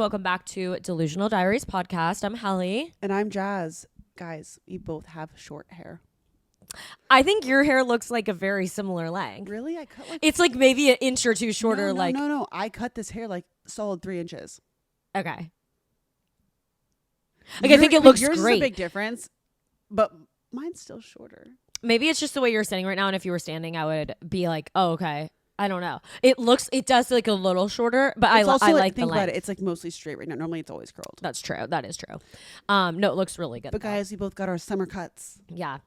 welcome back to Delusional Diaries Podcast. I'm Halley. And I'm Jaz. Guys, we both have short hair. I think your hair looks like a very similar length. Really? I cut like... It's like maybe an inch or two shorter. No. I cut this hair like solid 3 inches. Okay. Like, I think it looks yours great. Is a big difference, but mine's still shorter. Maybe it's just the way you're sitting right now, and if you were standing, I would be like, oh, okay. I don't know. It does like a little shorter, but I like the length. Think about it. It's like mostly straight right now. Normally it's always curled. That's true. That is true. No, it looks really good. But guys, we both got our summer cuts. Yeah.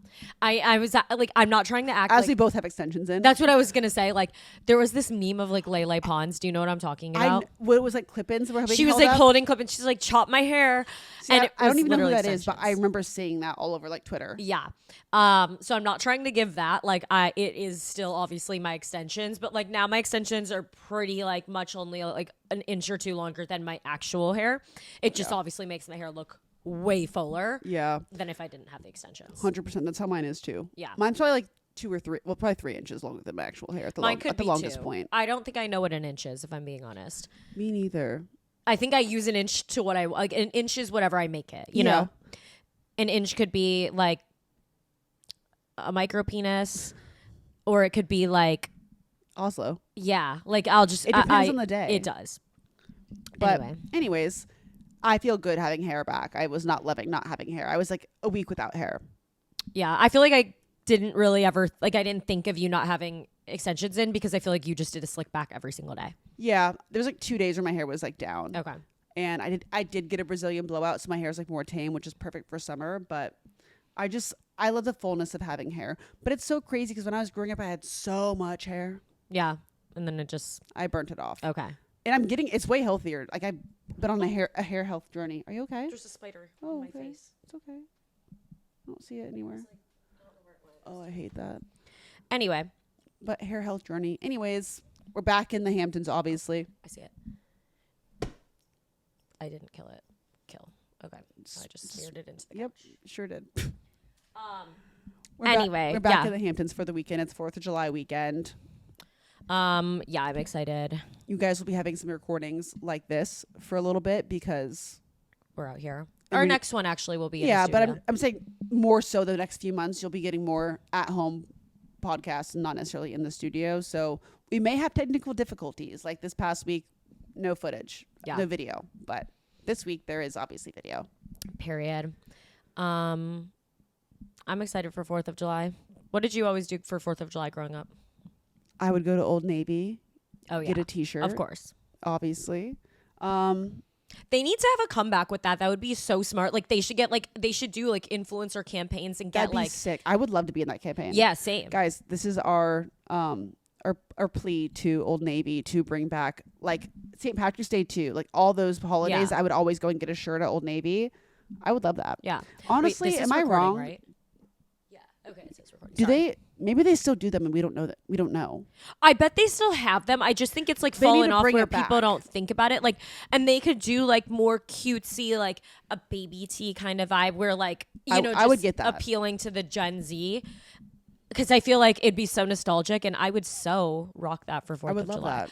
I was like, I'm not trying to act as like, we both have extensions in. That's what I was going to say. Like, there was this meme of like Lele Pons. Do you know what I'm talking about? What it was like clip-ins. She was like holding clip-ins. She's like, chop my hair. See, and I don't even know who that is, but I remember seeing that all over like Twitter. Yeah. So I'm not trying to give that. Like, it is still obviously my extensions, but like now my extensions are pretty like much only like an inch or two longer than my actual hair. It just obviously makes my hair look way fuller. Yeah. Than if I didn't have the extensions. 100%. That's how mine is too. Yeah. Mine's probably like 2 or 3. Well, probably 3 inches longer than my actual hair at the longest point. I don't think I know what an inch is, if I'm being honest. Me neither. I think I use an inch to what I like. An inch is whatever I make it. You know, an inch could be like a micro penis, or it could be like Oslo. Yeah, like I'll just. It depends on the day. It does. But anyways, I feel good having hair back. I was not loving not having hair. I was like a week without hair. Yeah, I feel like I didn't really ever I didn't think of you not having extensions in because I feel like you just did a slick back every single day. Yeah, there was like 2 days where my hair was like down. Okay. And I did get a Brazilian blowout, so my hair is like more tame, which is perfect for summer. But I love the fullness of having hair. But it's so crazy because when I was growing up, I had so much hair. Yeah, and then I burnt it off. Okay. And it's way healthier. Like I've been on a hair health journey. Are you okay? There's a spider on my face. It's okay. I don't see it anywhere. I don't know where it went. Oh, I hate that. Anyway. But hair health journey. Anyways, we're back in the Hamptons, obviously. I see it. I didn't kill it. Okay. So I just smeared it into the couch. Yep, sure did. We're back in the Hamptons for the weekend. It's 4th of July weekend. Yeah, I'm excited. You guys will be having some recordings like this for a little bit because we're out here. Our next one actually will be in the studio. but I'm saying more so the next few months you'll be getting more at home podcasts and not necessarily in the studio. So we may have technical difficulties like this past week, no footage, no video, but this week there is obviously video. Period. I'm excited for 4th of July. What did you always do for 4th of July growing up? I would go to Old Navy. Oh, yeah. Get a t-shirt. Of course. Obviously. They need to have a comeback with that. That would be so smart. Like they should do like influencer campaigns and get That'd be sick. I would love to be in that campaign. Yeah, same. Guys, this is our plea to Old Navy to bring back like St. Patrick's Day too. Like all those holidays, I would always go and get a shirt at Old Navy. I would love that. Yeah. Honestly, am I wrong? Right? Yeah. Okay, it says recording. Maybe they still do them and we don't know that. We don't know. I bet they still have them. I just think it's like fallen off where people don't think about it. Like, and they could do like more cutesy, like a baby tea kind of vibe where like, I would get that appealing to the Gen Z. Because I feel like it'd be so nostalgic and I would so rock that for 4th of July. I would love that.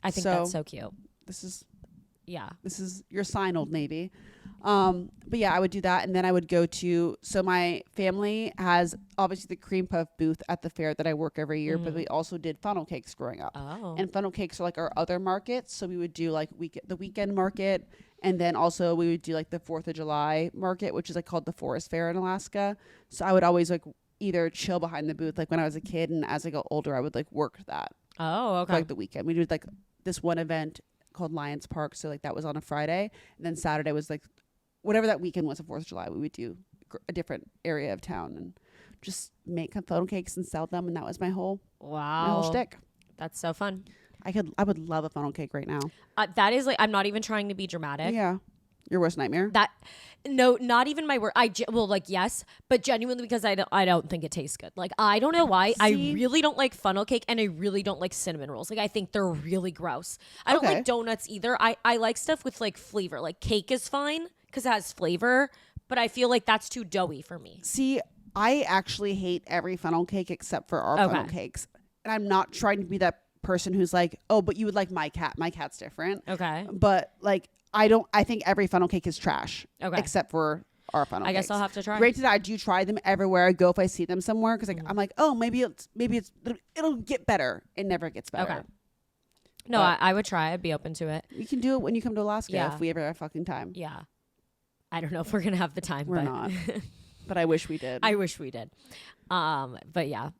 I think that's so cute. This is your sign, Old Navy. But yeah, I would do that. And then I would go so my family has obviously the cream puff booth at the fair that I work every year, but we also did funnel cakes growing up. Oh. And funnel cakes are like our other markets. So we would do like the weekend market. And then also we would do like the 4th of July market, which is like called the Forest Fair in Alaska. So I would always like either chill behind the booth, like when I was a kid. And as I got older, I would like work that. Oh, okay. For, like the weekend. We did like this one event called Lions Park. So like that was on a Friday. And then Saturday was like, whatever that weekend was of 4th of July, we would do a different area of town and just make funnel cakes and sell them. And that was my whole shtick. That's so fun. I would love a funnel cake right now. That is like, I'm not even trying to be dramatic. Yeah. Your worst nightmare? No, not even my worst. Yes, but genuinely because I don't think it tastes good. Like, I don't know why. I really don't like funnel cake and I really don't like cinnamon rolls. Like, I think they're really gross. I don't like donuts either. I like stuff with like flavor. Like cake is fine because it has flavor, but I feel like that's too doughy for me. See, I actually hate every funnel cake except for our funnel cakes. And I'm not trying to be that person who's like, oh, but you would like my cat. My cat's different. Okay. But like, I think every funnel cake is trash. Okay. Except for our funnel I cakes. guess I'll have to try. Granted, I do try them everywhere I go if I see them somewhere. Because like, I'm like, oh, maybe it'll get better. It never gets better. Okay. No, I would try. I'd be open to it. You can do it when you come to Alaska Yeah. if we ever have fucking time. Yeah. I don't know if we're going to have the time. We're but not. But I wish we did. I wish we did. But yeah.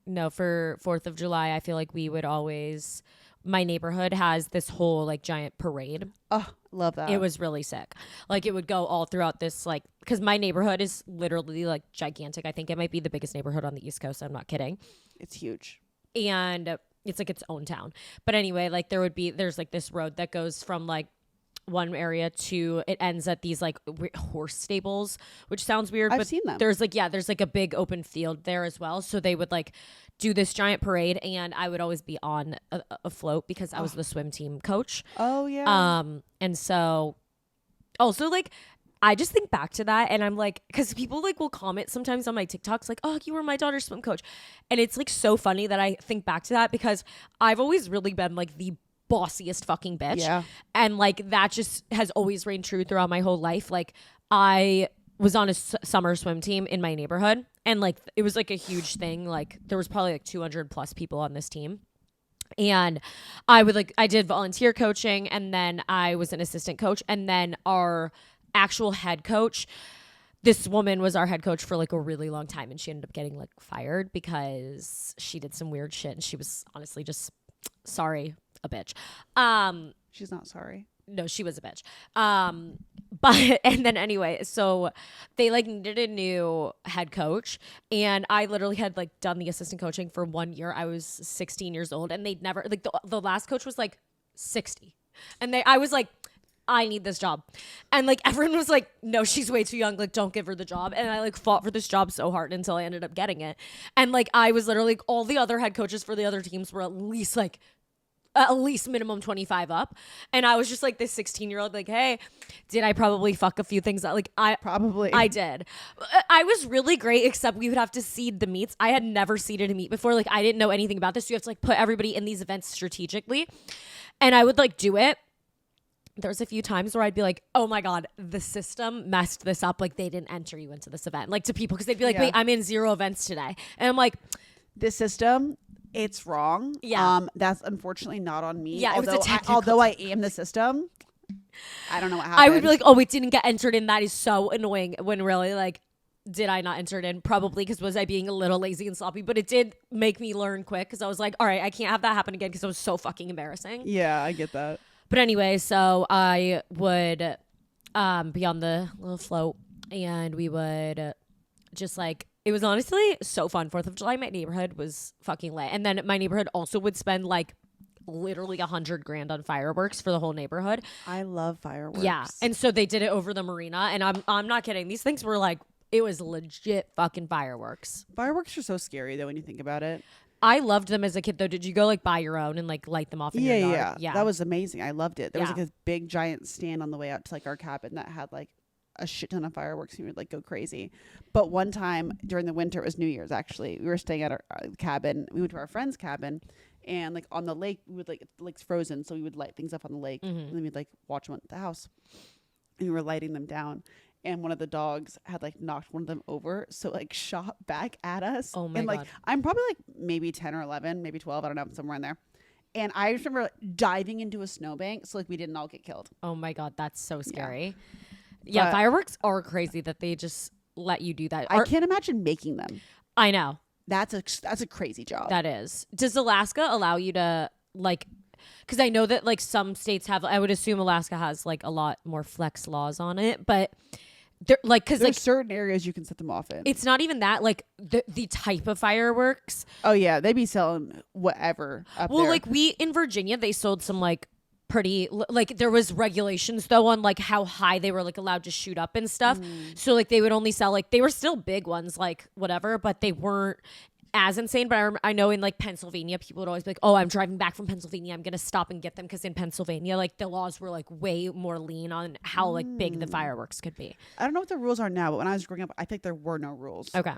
No, for 4th of July, I feel like we would always... My neighborhood has this whole like giant parade. Oh, love that. It was really sick. Like it would go all throughout this like... Because my neighborhood is literally like gigantic. I think it might be the biggest neighborhood on the East Coast. I'm not kidding. It's huge. And it's like its own town. But anyway, like there's like this road that goes from like one area to it ends at these like horse stables, which sounds weird. I've but seen them. There's like a big open field there as well. So they would like do this giant parade, and I would always be on a float because I was the swim team coach. Oh yeah. And so also like I just think back to that, and I'm like, because people like will comment sometimes on my TikToks like, oh, you were my daughter's swim coach, and it's like so funny that I think back to that because I've always really been like the bossiest fucking bitch. Yeah. And like that just has always reigned true throughout my whole life. Like I was on a summer swim team in my neighborhood, and like it was like a huge thing. Like there was probably like 200 plus people on this team. And I did volunteer coaching, and then I was an assistant coach, and then our actual head coach, this woman was our head coach for like a really long time, and she ended up getting like fired because she did some weird shit, and she was honestly just a bitch. She's not sorry. No, she was a bitch. But and then anyway, so they like needed a new head coach, and I literally had like done the assistant coaching for 1 year. I was 16 years old, and they'd never like the last coach was like 60, and I was like, I need this job. And like everyone was like, no, she's way too young, like don't give her the job. And I like fought for this job so hard until I ended up getting it. And like I was literally, all the other head coaches for the other teams were at least minimum 25 up, and I was just like this 16-year-old like, hey, did I probably fuck a few things up? Like I did. I was really great, except we would have to seed the meats. I had never seeded a meat before. Like I didn't know anything about this. You have to like put everybody in these events strategically, and I would like do it. There's a few times where I'd be like, oh my God, the system messed this up. Like they didn't enter you into this event, like to people, because they'd be like, wait, I'm in 0 events today. And I'm like, this system, it's wrong. Yeah. That's unfortunately not on me. Yeah, although I am the system, I don't know what happened. I would be like, oh, it didn't get entered in. That is so annoying. When really like, did I not enter it in? Probably because was I being a little lazy and sloppy, but it did make me learn quick because I was like, all right, I can't have that happen again because it was so fucking embarrassing. Yeah, I get that. But anyway, so I would be on the little float, and we would just like, it was honestly so fun. 4th of July, my neighborhood was fucking lit. And then my neighborhood also would spend like literally $100,000 on fireworks for the whole neighborhood. I love fireworks. Yeah. And so they did it over the marina, and I'm not kidding. These things were like, it was legit fucking fireworks. Fireworks are so scary though when you think about it. I loved them as a kid though. Did you go like buy your own and like light them off in your yard? Yeah. That was amazing. I loved it. There was Yeah. like a big giant stand on the way out to like our cabin that had like a shit ton of fireworks, and we would like go crazy. But one time during the winter, it was New Year's actually, we were staying at our cabin. We went to our friend's cabin, and like on the lake, we would like, the lake's frozen, so we would light things up on the lake, and then we'd like watch them at the house, and we were lighting them down, and one of the dogs had like knocked one of them over, so like shot back at us. Oh my and like God. I'm probably like maybe 10 or 11, maybe 12, I don't know, somewhere in there. And I just remember diving into a snowbank, so like we didn't all get killed. Oh my God, that's so scary. Yeah, fireworks are crazy that they just let you do that. I can't imagine making them. I know. That's a crazy job. That is. Does Alaska allow you to like, because I know that like some states have, I would assume Alaska has like a lot more flex laws on it, but they're like, because like certain areas you can set them off in. it's not even that, like the type of fireworks. Oh yeah, they'd be selling whatever up there. Well, like we in Virginia, they sold some like pretty, like there was regulations though on like how high they were like allowed to shoot up and stuff. So like they would only sell, like they were still big ones, like whatever, but they weren't as insane. But I know in like Pennsylvania, people would always be like, oh, I'm driving back from Pennsylvania, I'm gonna stop and get them, because in Pennsylvania like the laws were like way more lean on how like big the fireworks could be. I don't know what the rules are now, but when I was growing up, I think there were no rules. Okay.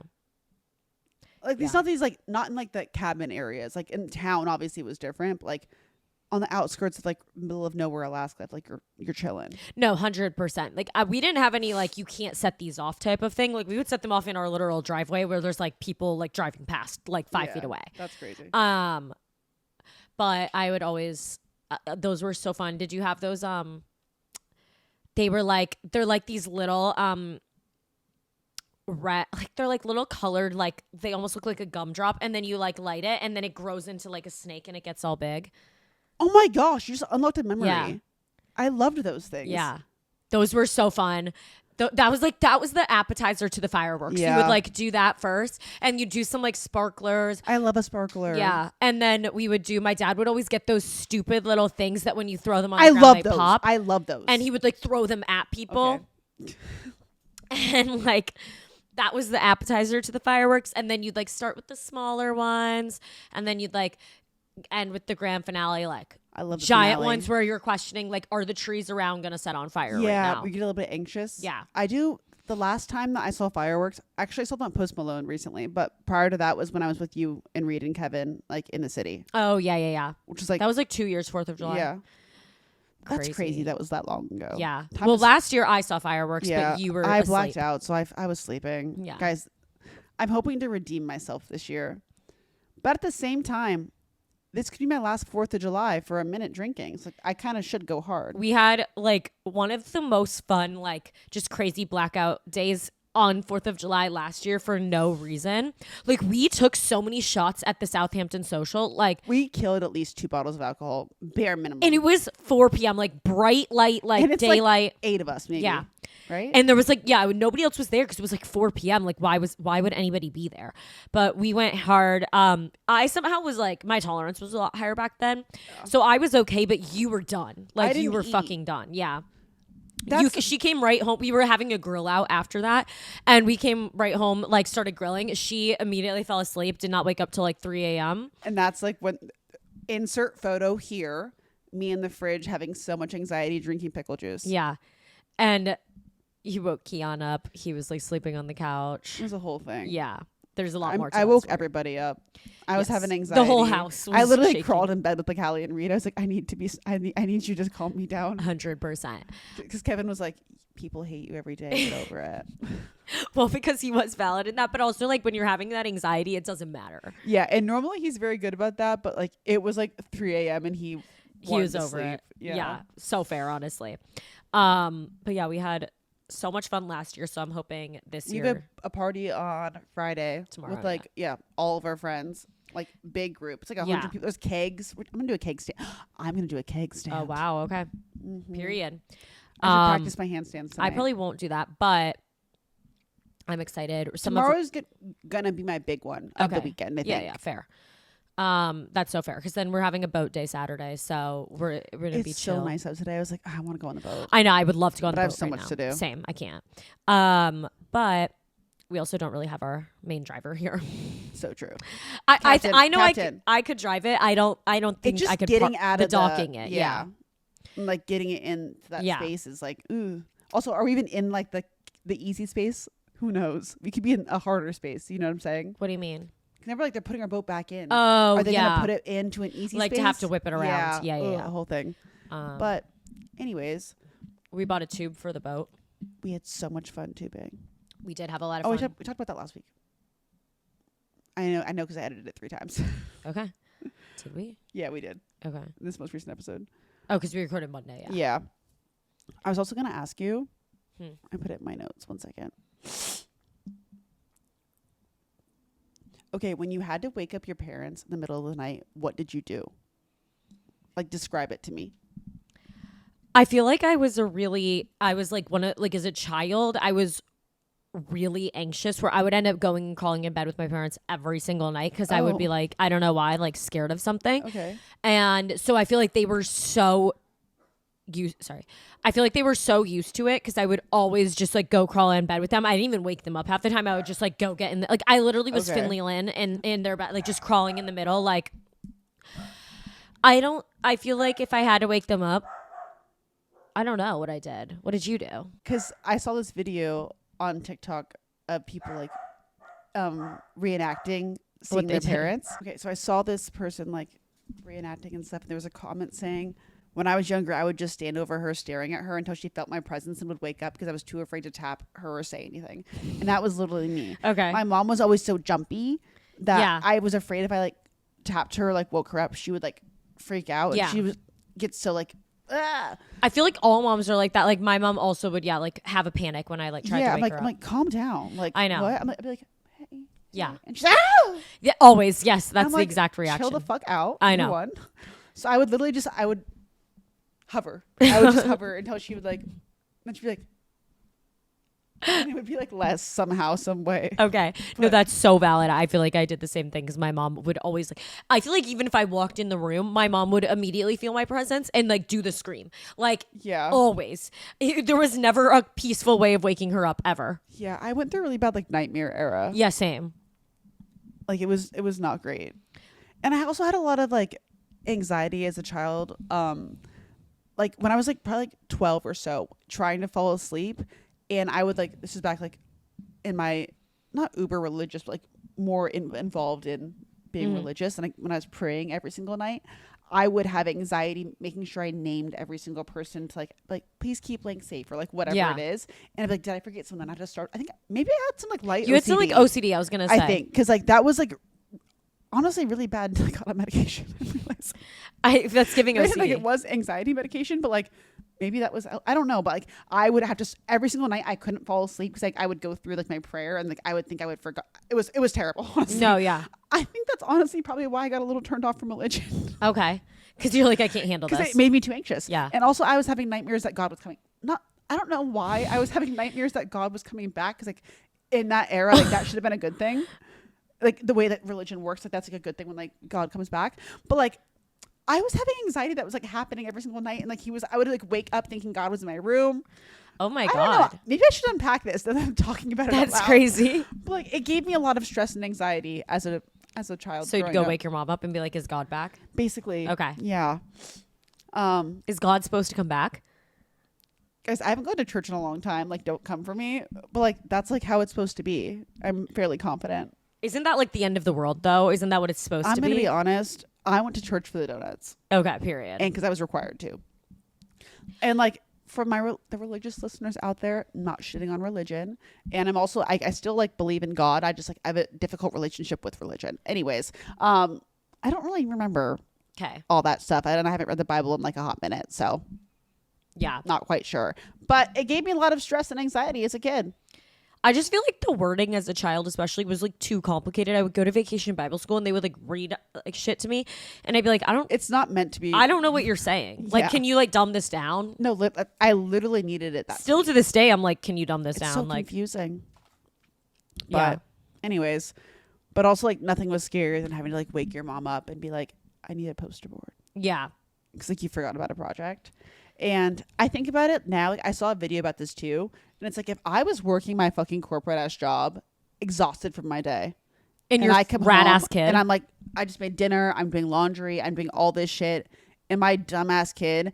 Like these these like not in like the cabin areas. Like in town, obviously it was different. But like on the outskirts of like middle of nowhere, Alaska, like you're chilling. No, 100%. Like we didn't have any like you can't set these off type of thing. Like we would set them off in our literal driveway where there's like people like driving past like 5 feet away. That's crazy. But I would always those were so fun. Did you have those? They're like these little like they're like little colored, like they almost look like a gumdrop, and then you like light it and then it grows into like a snake and it gets all big. Oh my gosh, you just unlocked a memory. Yeah. I loved those things. Yeah. Those were so fun. That was the appetizer to the fireworks. Yeah. You would like do that first and you do some like sparklers. I love a sparkler. Yeah. And then my dad would always get those stupid little things that when you throw them on I the ground, love they those. pop. I love those. And he would like throw them at people. Okay. And like that was the appetizer to the fireworks. And then you'd like start with the smaller ones. And then you'd like end with the grand finale, like I love the giant finale. ones where you're questioning like, are the trees around gonna set on fire right now? we get a little bit anxious. Yeah. I do. The last time that I saw fireworks, actually I saw them on Post Malone recently, but prior to that was when I was with you and Reed and Kevin, like in the city. Oh yeah. Which is like That was like 2 years, 4th of July. Yeah. That's crazy. That was that long ago. Yeah. Time Well, is- last year I saw fireworks, but you were I asleep. blacked out, so I was sleeping. Yeah. Guys, I'm hoping to redeem myself this year. But at the same time, this could be my last 4th of July for a minute drinking. It's like I kind of should go hard. We had like one of the most fun, like just crazy blackout days on 4th of July last year for no reason. Like we took so many shots at the Southampton social, like We killed at least 2 bottles of alcohol, bare minimum. and it was 4 p.m. like bright light, like And it's daylight. like 8 of us, maybe. Yeah. Right? And there was like, nobody else was there because it was like 4 p.m. Like, why would anybody be there? But we went hard. I somehow was like, my tolerance was a lot higher back then. Yeah. So I was okay, but you were done. Like, you were fucking done. Yeah. She came right home. We were having a grill out after that. And we came right home, like, started grilling. She immediately fell asleep, did not wake up till like 3 a.m. And that's like when, insert photo here, me in the fridge having so much anxiety drinking pickle juice. Yeah. And he woke Keon up. He was like sleeping on the couch. It was a whole thing. Yeah. There's a lot more to I that woke story. everybody up. I was having anxiety. The whole house was I literally shaking. crawled in bed with like Hallie and Reed. I was like, I need you to calm me down. 100%. Because Kevin was like, people hate you every day. Get over it. Well, because he was valid in that, but also like when you're having that anxiety, it doesn't matter. Yeah, and normally he's very good about that, but like it was like 3 a.m. and he was to over sleep. it. Yeah. Yeah, so fair, honestly. But yeah, we had so much fun last year, so I'm hoping this We year. have a party on Friday Tomorrow, with like all of our friends, like big group. It's like 100 people. There's kegs. I'm gonna do a keg stand. I'm gonna do a keg stand. Oh wow, okay. Mm-hmm. Period. I should practice my handstands tonight. I probably won't do that, but I'm excited. Tomorrow's gonna be my big one of the weekend. I think. Yeah, fair. That's so fair because then we're having a boat day Saturday, so we're gonna be chill. So nice out today. I was like, I want to go on the boat. I know. I would love to go on the boat. I have so right much now. to do. Same. I can't. But we also don't really have our main driver here. So true. I know Captain. I could drive it. I don't think just I could getting out of docking it. Yeah. And like getting it into that Yeah. space is like, ooh. Also, are we even in like the easy space? Who knows? We could be in a harder space. You know what I'm saying? What do you mean? Never like they're putting our boat back in. Oh, are they gonna put it into an easy like space? to have to whip it around. Yeah. The whole thing. But anyways, we bought a tube for the boat. we had so much fun tubing. We did have a lot of Oh, fun. we talked about that last week. I know because I edited it 3 times. Okay. Did we? Yeah, we did. Okay. This most recent episode. Oh, because we recorded Monday. Yeah. Yeah. I was also gonna ask you. Hmm. I put it in my notes. 1 second. Okay, when you had to wake up your parents in the middle of the night, what did you do? Like, describe it to me. I feel like I was as a child, I was really anxious where I would end up going and crawling in bed with my parents every single night because I would be like, I don't know why, like scared of something. Okay. And so I feel like they were so used to it because I would always just like go crawl in bed with them. I didn't even wake them up half the time. I would just like go get in like I literally was Finley Lynn in their bed, like just crawling in the middle. Like I feel like if I had to wake them up, I don't know what I did. What did you do? Because I saw this video on TikTok of people like reenacting seeing their parents. Okay, so I saw this person like reenacting and stuff, and there was a comment saying, when I was younger, I would just stand over her staring at her until she felt my presence and would wake up because I was too afraid to tap her or say anything. And that was literally me. Okay. My mom was always so jumpy that I was afraid if I like tapped her, like woke her up, she would like freak out. And she would get so like, ah. I feel like all moms are like that. Like my mom also would, like have a panic when I like tried to wake her up. I'm like, calm down. Like, I know. What? I'd be like, hey. Yeah. And she's like, ah! Yeah, always. Yes, that's the like, exact reaction. Chill the fuck out. I know. Everyone. So I would literally I would hover. I would just hover until she would like, then she'd be like, and it would be like less somehow, some way. Okay. No, that's so valid. I feel like I did the same thing because my mom would always like, I feel like even if I walked in the room, my mom would immediately feel my presence and like do the scream. Like, always. There was never a peaceful way of waking her up ever. Yeah. I went through a really bad like nightmare era. Yeah, same. Like it was not great. And I also had a lot of like anxiety as a child. Like when I was like probably like 12 or so, trying to fall asleep. And I would like, this is back like in my, not uber religious, but like more involved in being religious. And like when I was praying every single night, I would have anxiety making sure I named every single person to like please keep playing safe or like whatever it is. And I'd be like, did I forget someone? I had to start. I think maybe I had some like light OCD. You had some like OCD, I was going to say. I think. Because like that was like honestly really bad. I got on medication. That's giving OCD. Like it was anxiety medication, but like maybe that was, I don't know, but like I would have to every single night I couldn't fall asleep because like I would go through like my prayer and like I would think I would forget. It was terrible. Honestly. No, yeah. I think that's honestly probably why I got a little turned off from religion. Okay, because you're like I can't handle this. Because it made me too anxious. Yeah, and also I was having nightmares that God was coming. I don't know why I was having nightmares that God was coming back because like in that era like that should have been a good thing. Like the way that religion works, like that's like a good thing when like God comes back. But like I was having anxiety that was like happening every single night, and like I would like wake up thinking God was in my room. Oh my God! I don't know. Maybe I should unpack this. That I'm talking about it. That's crazy. But like it gave me a lot of stress and anxiety as a child. So you'd go wake your mom up and be like, "Is God back?" Basically. Okay. Yeah. Is God supposed to come back? Guys, I haven't gone to church in a long time. Like, don't come for me. But like that's like how it's supposed to be. I'm fairly confident. Isn't that like the end of the world though? Isn't that what it's supposed to be? I'm gonna be honest. I went to church for the donuts. Okay, period. And because I was required to. And like for the religious listeners out there, not shitting on religion. And I'm also, I still like believe in God. I just like, I have a difficult relationship with religion. Anyways, I don't really remember all that stuff. I haven't read the Bible in like a hot minute. So yeah, not quite sure. But it gave me a lot of stress and anxiety as a kid. I just feel like the wording as a child especially was like too complicated. I would go to vacation Bible school and they would like read like shit to me and I'd be like, it's not meant to be. I don't know what you're saying. Like, can you like dumb this down? No, I literally needed it. Still to this day, I'm like, can you dumb this down? So like confusing. But anyways, but also like nothing was scarier than having to like wake your mom up and be like, I need a poster board. Yeah. Because like you forgot about a project. And I think about it now, like I saw a video about this too. And it's like, if I was working my fucking corporate ass job, exhausted from my day, and you're I come rat home ass kid, and I'm like, I just made dinner, I'm doing laundry, I'm doing all this shit, and my dumbass kid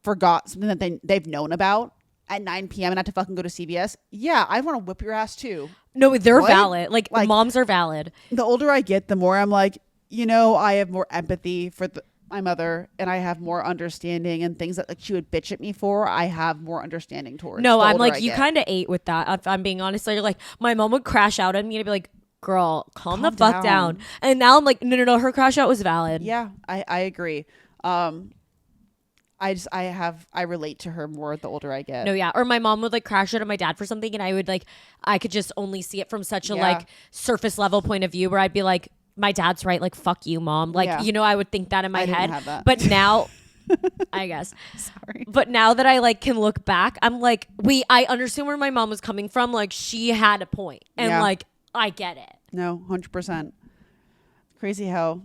forgot something that they've known about at 9 p.m. and I had to fucking go to CVS. Yeah, I want to whip your ass too. No, they're valid. Like moms are valid. The older I get, the more I'm like, I have more empathy for my mother, and I have more understanding, and things that like she would bitch at me for, I have more understanding towards. No, I'm like, you kind of ate with that. If I'm being honest, so you're like, my mom would crash out at me and be like, girl, calm the fuck down. And now I'm like, no, her crash out was valid. Yeah, I agree. I relate to her more the older I get. No, yeah. Or my mom would like crash out at my dad for something, and I could just only see it from such a like surface level point of view where I'd be like, my dad's right, like fuck you, mom. Like, I would think that in my head. Have that. But now I guess. Sorry. But now that I like can look back, I'm like, I understand where my mom was coming from. Like she had a point. And like I get it. No, 100%. Crazy how.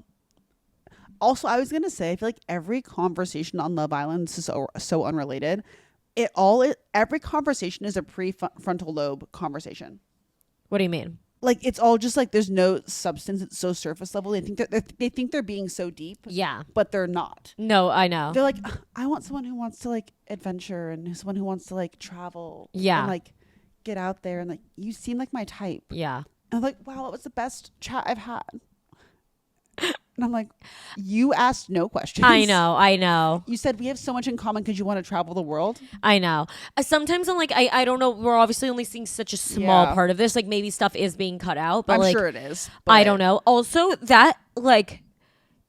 Also, I was gonna say, I feel like every conversation on Love Island is so unrelated. Every conversation is a prefrontal lobe conversation. What do you mean? Like it's all just like there's no substance. It's so surface level. They think they're being so deep. Yeah, but they're not. No, I know. They're like, I want someone who wants to like adventure and someone who wants to like travel. Yeah, and like get out there and like you seem like my type. Yeah. I'm like, wow, it was the best chat I've had. And I'm like, you asked no questions. I know. You said we have so much in common because you want to travel the world. I know. Sometimes I'm like, I don't know. We're obviously only seeing such a small part of this. Like maybe stuff is being cut out, but I'm like, sure it is. I don't know. Also, that like,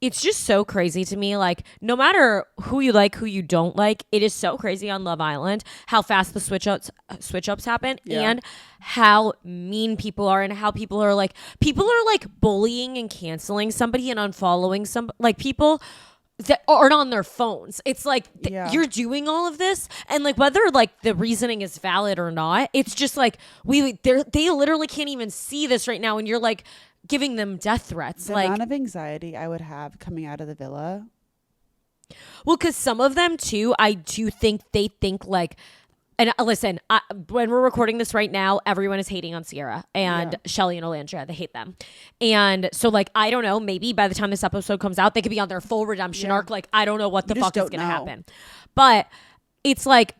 it's just so crazy to me. Like, no matter who you like, who you don't like, it is so crazy on Love Island how fast the switch ups happen and how mean people are and how people are like bullying and canceling somebody and unfollowing some like people that aren't on their phones. It's like you're doing all of this, and like whether like the reasoning is valid or not, it's just like they literally can't even see this right now, and you're like giving them death threats. The amount of anxiety I would have coming out of the villa. Well, because some of them too, I do think they think like, and listen, when we're recording this right now, everyone is hating on Sierra and Shelly and Olandria. They hate them. And so like, I don't know, maybe by the time this episode comes out, they could be on their full redemption arc. Like, I don't know what the fuck is going to happen. But it's like,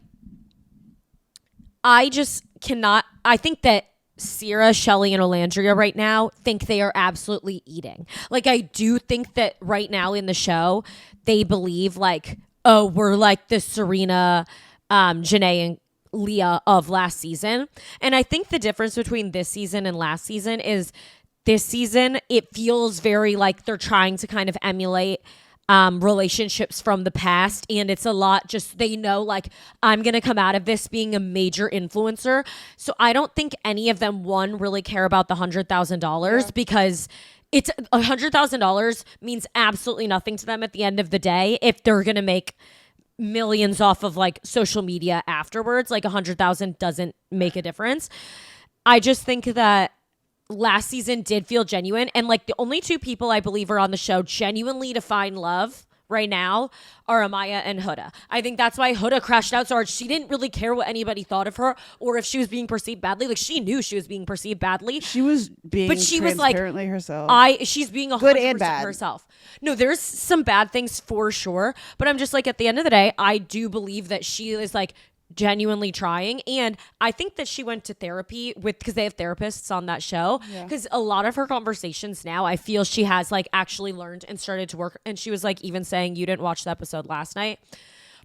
I just cannot, I think that Sierra, Shelly, and Olandria right now think they are absolutely eating. Like, I do think that right now in the show, they believe like, oh, we're like the Serena, Janae, and Leah of last season. And I think the difference between this season and last season is this season, it feels very like they're trying to kind of emulate relationships from the past, and it's a lot just they know like I'm gonna come out of this being a major influencer, so I don't think any of them really care about the $100,000 because it's $100,000 means absolutely nothing to them at the end of the day if they're gonna make millions off of like social media afterwards. Like 100,000 doesn't make a difference. I just think that last season did feel genuine, and like the only two people I believe are on the show genuinely to find love right now are Amaya and Huda. I think that's why Huda crashed out so hard. She didn't really care what anybody thought of her or if she was being perceived badly. Like, she knew she was being perceived badly. She was being but she was like herself. She's being 100% good and bad herself. No, there's some bad things for sure, but I'm just like, at the end of the day, I do believe that she is like genuinely trying, and I think that she went to therapy because they have therapists on that show, because a lot of her conversations now I feel she has like actually learned and started to work. And she was like even saying, you didn't watch the episode last night,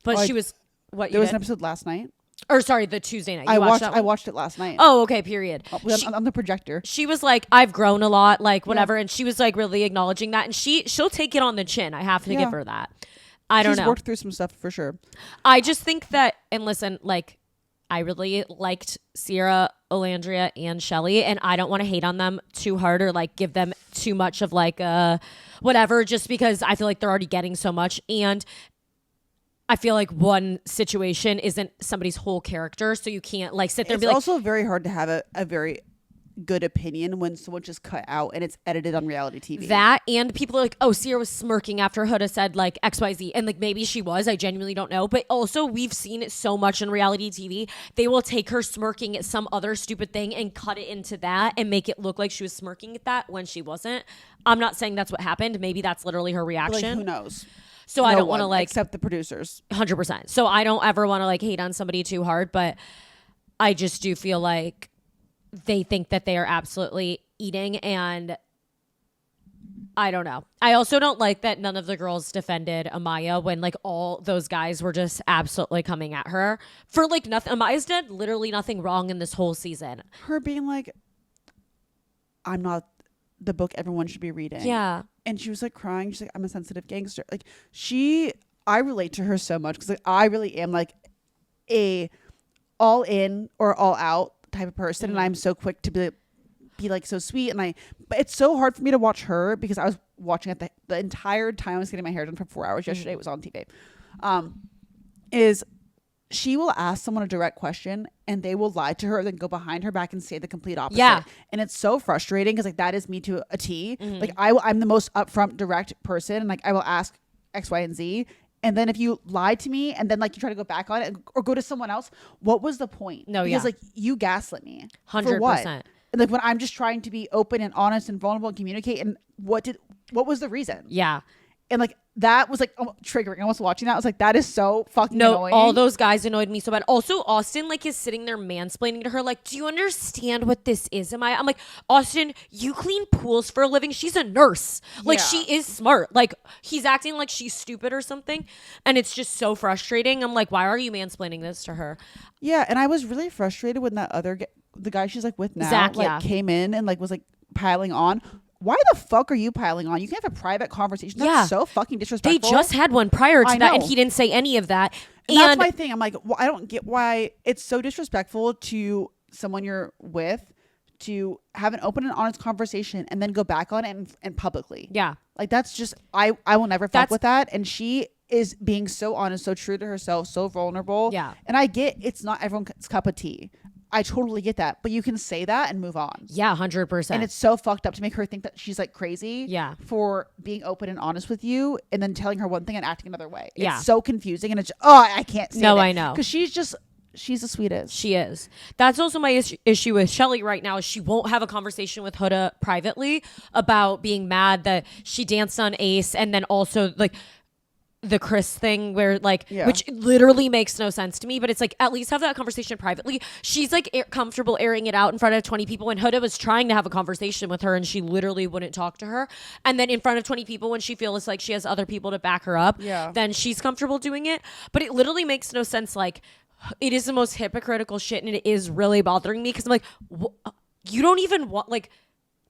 but she was there was an episode last night, or sorry, the Tuesday night. I watched it last night. Oh, okay, period. On the projector. She was like, I've grown a lot, like whatever, and she was like really acknowledging that, and she'll take it on the chin. I have to give her that. I don't know. She's worked through some stuff for sure. I just think that, and listen, like, I really liked Sierra, Olandria, and Shelly, and I don't want to hate on them too hard or like give them too much of like whatever, just because I feel like they're already getting so much, and I feel like one situation isn't somebody's whole character, so you can't like sit there and be like. It's also very hard to have a very good opinion when someone just cut out and it's edited on reality TV. That, and people are like, oh, Sierra was smirking after Huda said like XYZ, and like maybe she was, I genuinely don't know, but also we've seen it so much in reality TV. They will take her smirking at some other stupid thing and cut it into that and make it look like she was smirking at that when she wasn't. I'm not saying that's what happened. Maybe that's literally her reaction. Like, who knows? So I don't want to like, except the producers. 100%. So I don't ever want to like hate on somebody too hard, but I just do feel like they think that they are absolutely eating, and I don't know. I also don't like that none of the girls defended Amaya when like all those guys were just absolutely coming at her for like nothing. Amaya's did literally nothing wrong in this whole season. Her being like, I'm not the book everyone should be reading. Yeah. And she was like crying. She's like, I'm a sensitive gangster. Like I relate to her so much because like I really am like a all in or all out type of person, and I'm so quick to be like so sweet, but it's so hard for me to watch her because I was watching it the entire time I was getting my hair done for 4 hours yesterday. It was on TV. Is she will ask someone a direct question and they will lie to her, then go behind her back and say the complete opposite. Yeah. And it's so frustrating because like that is me to a T. Like I'm the most upfront, direct person, and like I will ask X, Y, and Z. And then if you lie to me and then like you try to go back on it or go to someone else, what was the point? No, because like you gaslit me. 100%. For what? And like when I'm just trying to be open and honest and vulnerable and communicate, and what was the reason? Yeah. And like that was like triggering. Almost watching that, I was like, that is so fucking annoying. All those guys annoyed me so bad. Also, Austin like is sitting there mansplaining to her, like, do you understand what this is? I'm like, Austin, you clean pools for a living. She's a nurse. Like, she is smart. Like, he's acting like she's stupid or something. And it's just so frustrating. I'm like, why are you mansplaining this to her? Yeah, and I was really frustrated when that the guy she's like with now, Zach, like came in and like was like piling on. Why the fuck are you piling on? You can have a private conversation. That's so fucking disrespectful. They just had one prior to that, and he didn't say any of that. And that's my thing. I'm like, well, I don't get why it's so disrespectful to someone you're with to have an open and honest conversation and then go back on it and publicly. Yeah. Like, that's just, I will never fuck with that. And she is being so honest, so true to herself, so vulnerable. Yeah. And I get it's not everyone's cup of tea. I totally get that. But you can say that and move on. Yeah, 100%. And it's so fucked up to make her think that she's like crazy. Yeah. For being open and honest with you and then telling her one thing and acting another way. Yeah. It's so confusing and it's I can't say No, I know. Because she's the sweetest. She is. That's also my issue with Shelly right now is she won't have a conversation with Huda privately about being mad that she danced on Ace, and then also like the Chris thing where like which literally makes no sense to me, but it's like at least have that conversation privately. She's like comfortable airing it out in front of 20 people when Huda was trying to have a conversation with her and she literally wouldn't talk to her, and then in front of 20 people when she feels like she has other people to back her up, then she's comfortable doing it. But it literally makes no sense. Like, it is the most hypocritical shit, and it is really bothering me because I'm like, you don't even want, like,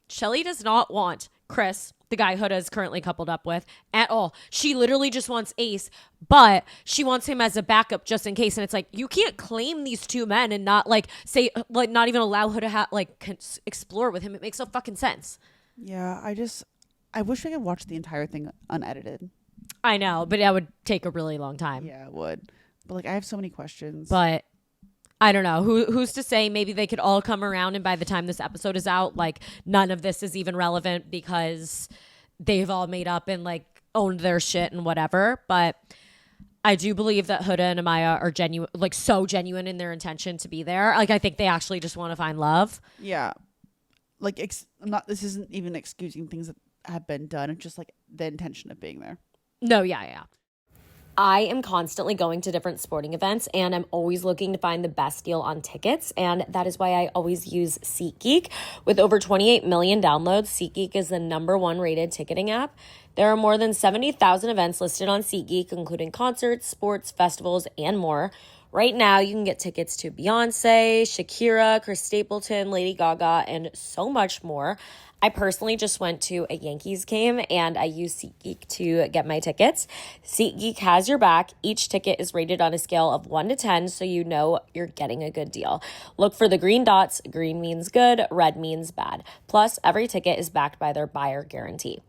Shelly does not want Chris, the guy Huda is currently coupled up with, at all. She literally just wants Ace, but she wants him as a backup just in case. And it's like, you can't claim these two men and not like say, like, not even allow her to explore with him. It makes no fucking sense. Yeah, I wish I could watch the entire thing unedited. I know, but that would take a really long time. Yeah, it would. But like, I have so many questions. But I don't know. Who's to say? Maybe they could all come around, and by the time this episode is out, like, none of this is even relevant because they've all made up and like owned their shit and whatever. But I do believe that Huda and Amaya are genuine, like so genuine in their intention to be there. Like, I think they actually just want to find love. Yeah. Like, this isn't even excusing things that have been done. It's just like the intention of being there. No, yeah. I am constantly going to different sporting events, and I'm always looking to find the best deal on tickets, and that is why I always use SeatGeek. With over 28 million downloads, SeatGeek is the #1 rated ticketing app. There are more than 70,000 events listed on SeatGeek, including concerts, sports, festivals, and more. Right now, you can get tickets to Beyonce, Shakira, Chris Stapleton, Lady Gaga, and so much more. I personally just went to a Yankees game and I used SeatGeek to get my tickets. SeatGeek has your back. Each ticket is rated on a scale of 1 to 10, so you know you're getting a good deal. Look for the green dots. Green means good, red means bad. Plus, every ticket is backed by their buyer guarantee.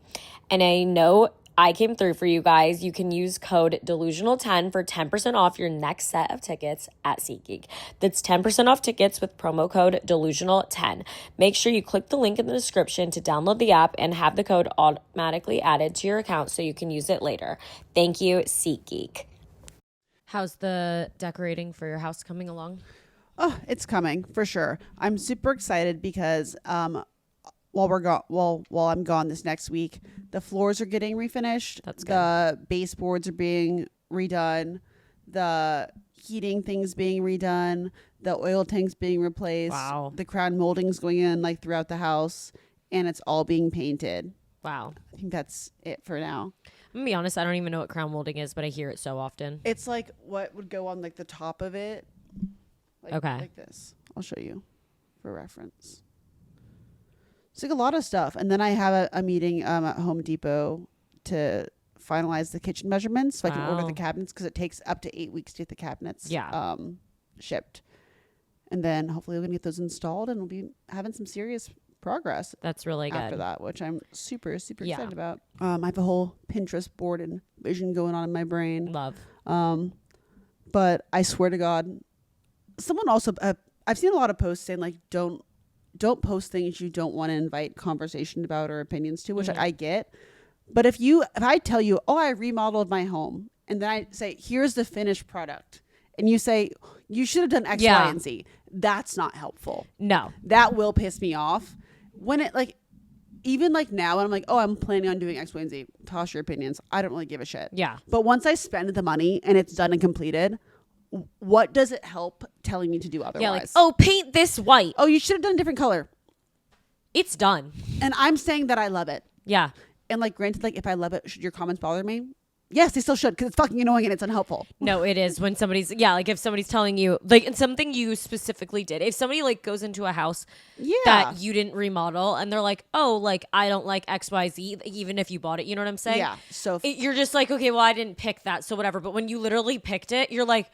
And I know I came through for you guys. You can use code Delusional10 for 10% off your next set of tickets at SeatGeek. That's 10% off tickets with promo code Delusional10. Make sure you click the link in the description to download the app and have the code automatically added to your account so you can use it later. Thank you, SeatGeek. How's the decorating for your house coming along? Oh, it's coming for sure. I'm super excited because while I'm gone this next week, the floors are getting refinished. That's good. The baseboards are being redone. The heating things being redone. The oil tanks being replaced. Wow. The crown molding's going in like throughout the house, and it's all being painted. Wow. I think that's it for now. I'm gonna be honest, I don't even know what crown molding is, but I hear it so often. It's like what would go on like the top of it. Like this. I'll show you for reference. It's like a lot of stuff. And then I have a meeting at Home Depot to finalize the kitchen measurements so I can order the cabinets because it takes up to 8 weeks to get the cabinets shipped. And then hopefully we're going to get those installed and we'll be having some serious progress. That's really good. After that, which I'm super, super excited about. I have a whole Pinterest board and vision going on in my brain. Love. But I swear to God, someone also, I've seen a lot of posts saying like, don't post things you don't want to invite conversation about or opinions to, which I get. But if I tell you, I remodeled my home, and then I say, here's the finished product, and you say, you should have done X, Y, and Z, that's not helpful. No. That will piss me off. When it like, even like now when I'm like, oh, I'm planning on doing X, Y, and Z, toss your opinions. I don't really give a shit. Yeah. But once I spend the money and it's done and completed, what does it help telling me to do otherwise? Yeah, like, oh, paint this white. Oh, you should have done a different color. It's done. And I'm saying that I love it. Yeah. And like, granted, like if I love it, should your comments bother me? Yes, they still should, because it's fucking annoying and it's unhelpful. No, it is when somebody's, like if somebody's telling you, like, and something you specifically did. If somebody like goes into a house that you didn't remodel and they're like, oh, like, I don't like XYZ, even if you bought it, you know what I'm saying? Yeah. So you're just like, okay, well, I didn't pick that, so whatever. But when you literally picked it, you're like,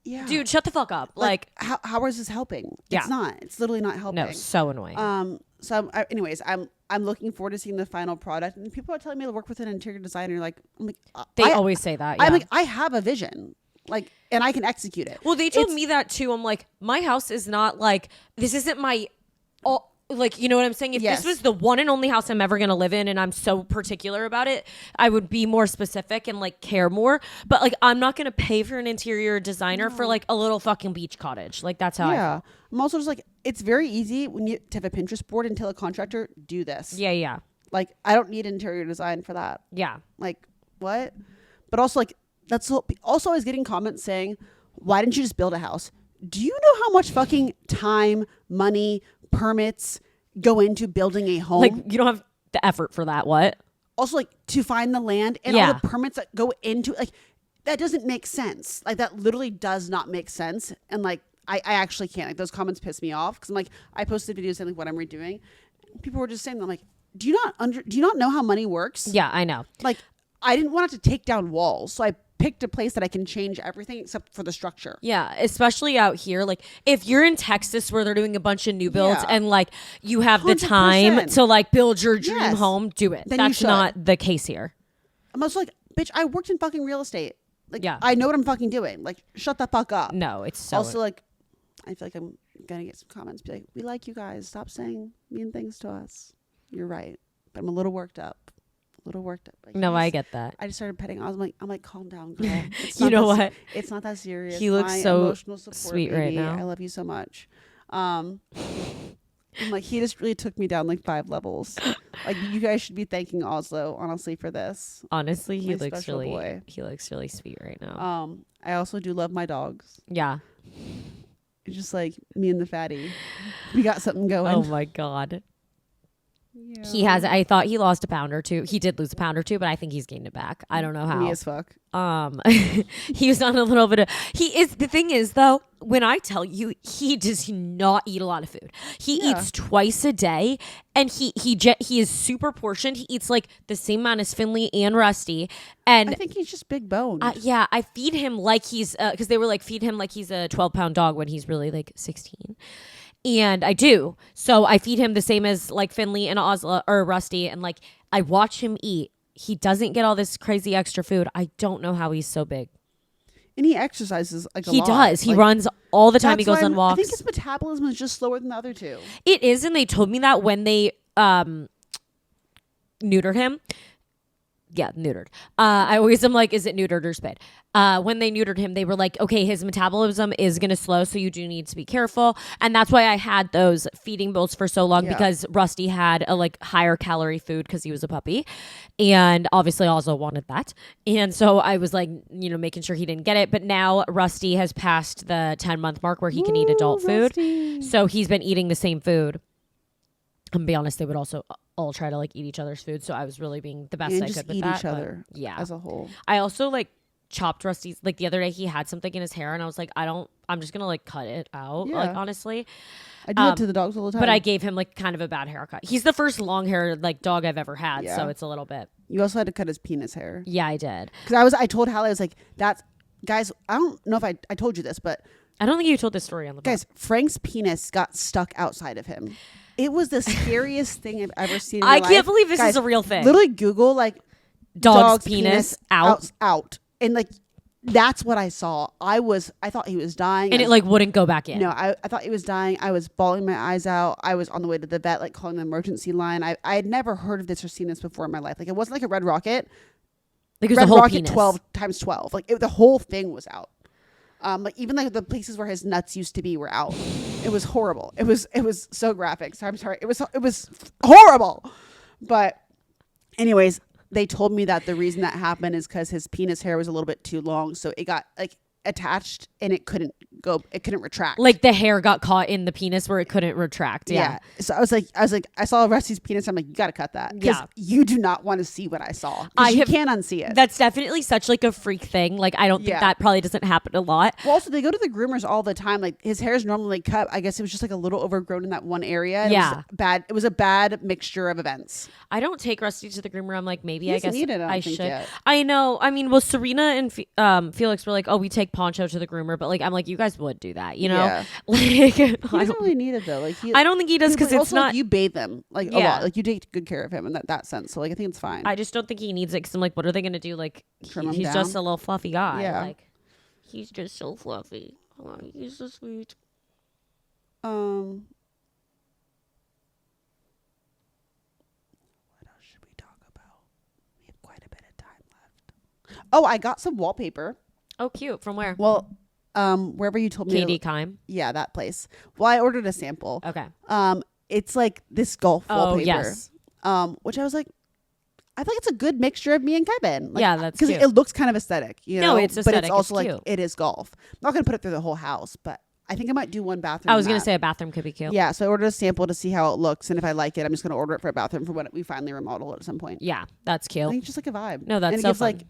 dude, shut the fuck up. Like how is this helping? It's not. It's literally not helping. No, so annoying. So anyways, I'm looking forward to seeing the final product. And people are telling me to work with an interior designer. I'm like, they always say that. Yeah. I'm like, I have a vision, like, and I can execute it. Well, they told me that too. I'm like, my house is not like, this isn't my, like, you know what I'm saying? If this was the one and only house I'm ever going to live in and I'm so particular about it, I would be more specific and like care more. But like, I'm not going to pay for an interior designer for like a little fucking beach cottage. Like, that's how I feel. I'm also just like, it's very easy when you to have a Pinterest board and tell a contractor, do this. Yeah. Like, I don't need interior design for that. Yeah. Like, what? But also, like, that's also I was getting comments saying, why didn't you just build a house? Do you know how much fucking time, money, permits go into building a home? Like, you don't have the effort for that. What? Also, like, to find the land and all the permits that go into, like, that doesn't make sense. Like, that literally does not make sense. And like, I actually can't. Like, those comments piss me off because I'm like, I posted videos saying like what I'm redoing. People were just saying, I'm like, do you not know how money works? Yeah, I know. Like, I didn't want it to take down walls, so I picked a place that I can change everything except for the structure. Yeah, especially out here. Like, if you're in Texas where they're doing a bunch of new builds and like you have 100%. The time to like build your dream home, do it. Then that's not the case here. I'm also like, bitch, I worked in fucking real estate. Like, I know what I'm fucking doing. Like, shut the fuck up. No, it's so also like, I feel like I'm gonna get some comments be like, we like you guys, stop saying mean things to us. You're right, but I'm a little worked up. Like, no, I get that. I just started petting. I'm like, calm down, girl. You know what? It's not that serious. He looks so emotional support sweet baby. right now. I love you so much. I'm like, he just really took me down like 5 levels. Like, you guys should be thanking Oslo, honestly, for this. Honestly, he looks really sweet right now. I also do love my dogs. Yeah. It's just like me and the fatty. We got something going. Oh my God. Yeah. He has. I thought he lost a pound or two. He did lose a pound or two, but I think he's gained it back. I don't know how. Me as fuck. He was on a little bit of. He is. The thing is, though, when I tell you, he does not eat a lot of food. He eats twice a day, and he is super portioned. He eats like the same amount as Finley and Rusty. And I think he's just big boned. Yeah, I feed him like he's because they were like feed him like he's a 12-pound dog when he's really like 16. And I do. So I feed him the same as like Finley and Oslo or Rusty. And like I watch him eat. He doesn't get all this crazy extra food. I don't know how he's so big. And he exercises like a lot. He does. He runs all the time. He goes on walks. I think his metabolism is just slower than the other two. It is. And they told me that when they neutered him. Yeah, neutered. I always am like, is it neutered or spayed? When they neutered him, they were like, okay, his metabolism is going to slow, so you do need to be careful. And that's why I had those feeding bowls for so long because Rusty had a like higher calorie food because he was a puppy. And obviously also wanted that. And so I was like, you know, making sure he didn't get it. But now Rusty has passed the 10-month mark where he can eat adult food. So he's been eating the same food. And to be honest, they would also all try to like eat each other's food. So I was really being the best I could with that. Each other as a whole. I also like chopped Rusty's, like the other day he had something in his hair and I was like, I'm just gonna like cut it out. Like honestly. I do it to the dogs all the time. But I gave him like kind of a bad haircut. He's the first long haired like dog I've ever had. Yeah. So it's a little bit. You also had to cut his penis hair. Yeah, I did. Because I told Hallie, I was like, guys, I don't know if I told you this, but I don't think you told this story on the guys, Frank's penis got stuck outside of him. It was the scariest thing I've ever seen in my life. I can't believe this is a real thing. Literally Google like dog's penis out. And like that's what I saw. I thought he was dying. And it like wouldn't go back in. No, I thought he was dying. I was bawling my eyes out. I was on the way to the vet, like calling the emergency line. I had never heard of this or seen this before in my life. Like it wasn't like a red rocket. Like it was red a whole rocket penis. 12 times 12. Like the whole thing was out. Like even like the places where his nuts used to be were out. It was horrible. It was so graphic. So I'm sorry. It was horrible. But anyways, they told me that the reason that happened is because his penis hair was a little bit too long, so it got like attached and it couldn't retract. Like the hair got caught in the penis where it couldn't retract. Yeah. So I was like, I saw Rusty's penis. I'm like, you got to cut that. Because you do not want to see what I saw. You can't unsee it. That's definitely such like a freak thing. Like, I don't think that probably doesn't happen a lot. Well, also they go to the groomers all the time. Like his hair is normally cut. I guess it was just like a little overgrown in that one area. And it was a bad mixture of events. I don't take Rusty to the groomer. I'm like, maybe I should. Yet. I know. I mean, well, Serena and Felix were like, oh, we take Poncho to the groomer, but like, I'm like, you guys would do that, you know? Like, he doesn't really need it though. Like I don't think he does because it's not. Like, you bathe them like a lot. Like you take good care of him in that sense. So like I think it's fine. I just don't think he needs it because I'm like, what are they gonna do? Like he's just a little fluffy guy. Yeah. Like he's just so fluffy. Oh, he's so sweet. What else should we talk about? We have quite a bit of time left. Oh, I got some wallpaper. Oh, cute. From where? Well, wherever you told me. KD Kime. Yeah, that place. Well, I ordered a sample. Okay. It's like this golf wallpaper. Yes. Which I was like, I think it's a good mixture of me and Kevin. Like, yeah, that's because it looks kind of aesthetic. You know? No, it's aesthetic. But it's also cute. like it is golf. I'm not gonna put it through the whole house, but I think I might do one bathroom. I was gonna say a bathroom could be cute. Yeah, so I ordered a sample to see how it looks, and if I like it, I'm just gonna order it for a bathroom for when we finally remodel it at some point. Yeah, that's cute. I think it's just like a vibe. No, that's and it so gives fun. like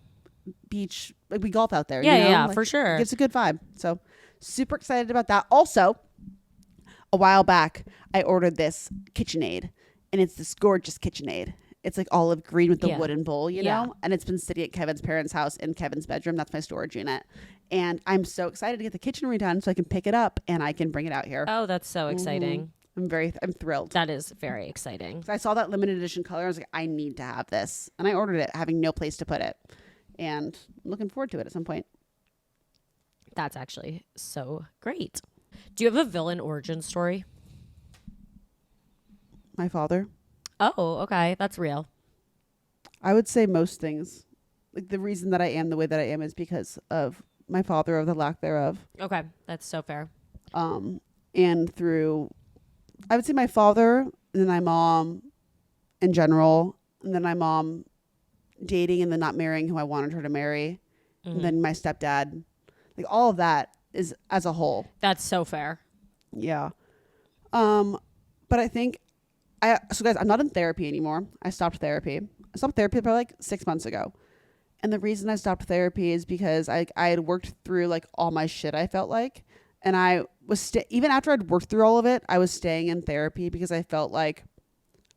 beach, like we golf out there. Yeah, you know? yeah, like, for sure. It gives a good vibe. So super excited about that. Also, a while back, I ordered this KitchenAid, and it's this gorgeous KitchenAid. It's like olive green with the wooden bowl, you know? And it's been sitting at Kevin's parents' house in Kevin's bedroom. That's my storage unit. And I'm so excited to get the kitchen redone so I can pick it up and I can bring it out here. Oh, that's so exciting. I'm thrilled. That is very exciting. So I saw that limited edition color. I was like, I need to have this. And I ordered it having no place to put it. And I'm looking forward to it at some point. That's actually so great. Do you have a villain origin story? My father. Oh, okay. That's real. I would say most things. Like the reason that I am the way that I am is because of my father or the lack thereof. Okay. That's so fair. And through, I would say my father, and then my mom in general, and then my mom dating and then not marrying who I wanted her to marry. And then my stepdad, like all of that is as a whole. That's so fair. Yeah. But I think so guys, I'm not in therapy anymore. I stopped therapy. I stopped therapy probably like 6 months ago. And the reason I stopped therapy is because I had worked through like all my shit, I felt like. And I was even after I'd worked through all of it, I was staying in therapy because I felt like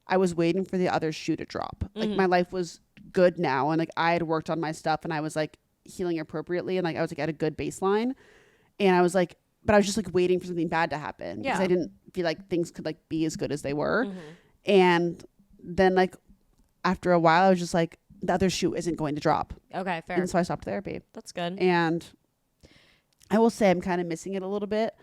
I was waiting for the other shoe to drop. Like my life was good now. And like I had worked on my stuff and I was like healing appropriately. And like I was like at a good baseline. And I was like, but I was just like waiting for something bad to happen. Because I didn't feel like things could like be as good as they were. And then like after a while, I was just like, the other shoe isn't going to drop. Okay, fair. And so I stopped therapy. That's good. And I will say I'm kind of missing it a little bit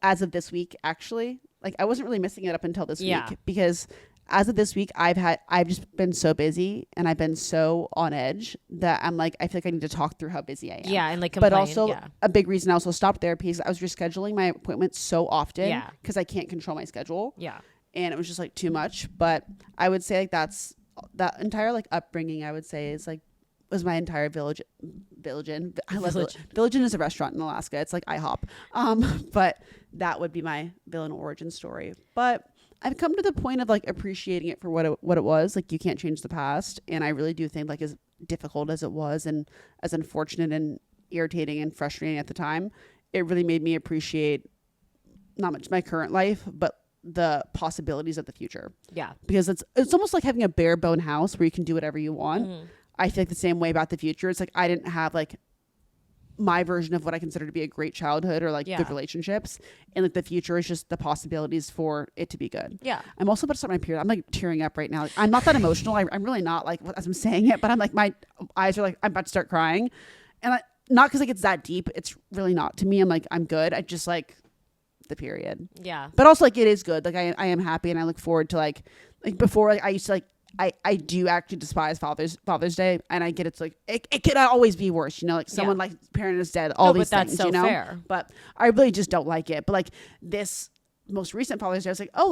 as of this week, actually. Like I wasn't really missing it up until this week because as of this week, I've just been so busy and I've been so on edge that I'm like, I feel like I need to talk through how busy I am. Yeah. And like complain. But also a big reason I also stopped therapy is I was rescheduling my appointments so often because I can't control my schedule. Yeah. And it was just like too much. But I would say like that entire like upbringing, I would say is like, was my entire Village. I love Village is a restaurant in Alaska. It's like IHOP. But that would be my villain origin story. But I've come to the point of like appreciating it for what it was. Like you can't change the past. And I really do think like as difficult as it was and as unfortunate and irritating and frustrating at the time, it really made me appreciate not much my current life, but the possibilities of the future. Yeah. Because it's almost like having a bare bone house where you can do whatever you want. I feel like the same way about the future. It's like I didn't have like my version of what I consider to be a great childhood or like good relationships. And like the future is just the possibilities for it to be good. Yeah. I'm also about to start my period. I'm like tearing up right now. Like, I'm not that emotional. I'm really not like as I'm saying it, but I'm like my eyes are like I'm about to start crying. And not because like it's that deep. It's really not to me. I'm like I'm good. I just like the period. Yeah. But also like it is good. Like I am happy and I look forward to like before like I used to like I do actually despise Father's Day and I get it's like it could always be worse, you know, like someone like parent is dead, all these things, so you know. fair. But I really just don't like it. But like this most recent Father's Day, I was like, oh,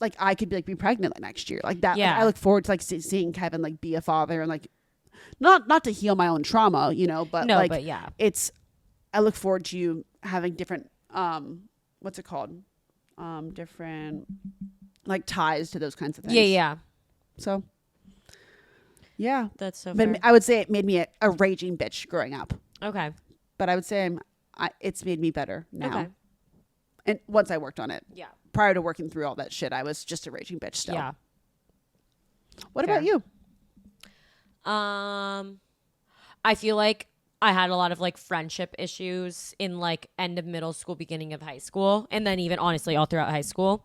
like I could be pregnant like next year, like that. Yeah. Like, I look forward to like seeing Kevin like be a father and like not to heal my own trauma, but No, like but yeah. I look forward to you having different what's it called, different like ties to those kinds of things. Yeah. So yeah, That's so but fair. I would say it made me a raging bitch growing up, Okay. but I would say it's made me better now. Okay. And once I worked on it. Yeah. Prior to working through all that shit, I was just a raging bitch still. Yeah. What Fair. about you? I feel like I had a lot of like friendship issues in like end of middle school, beginning of high school, and then even honestly all throughout high school.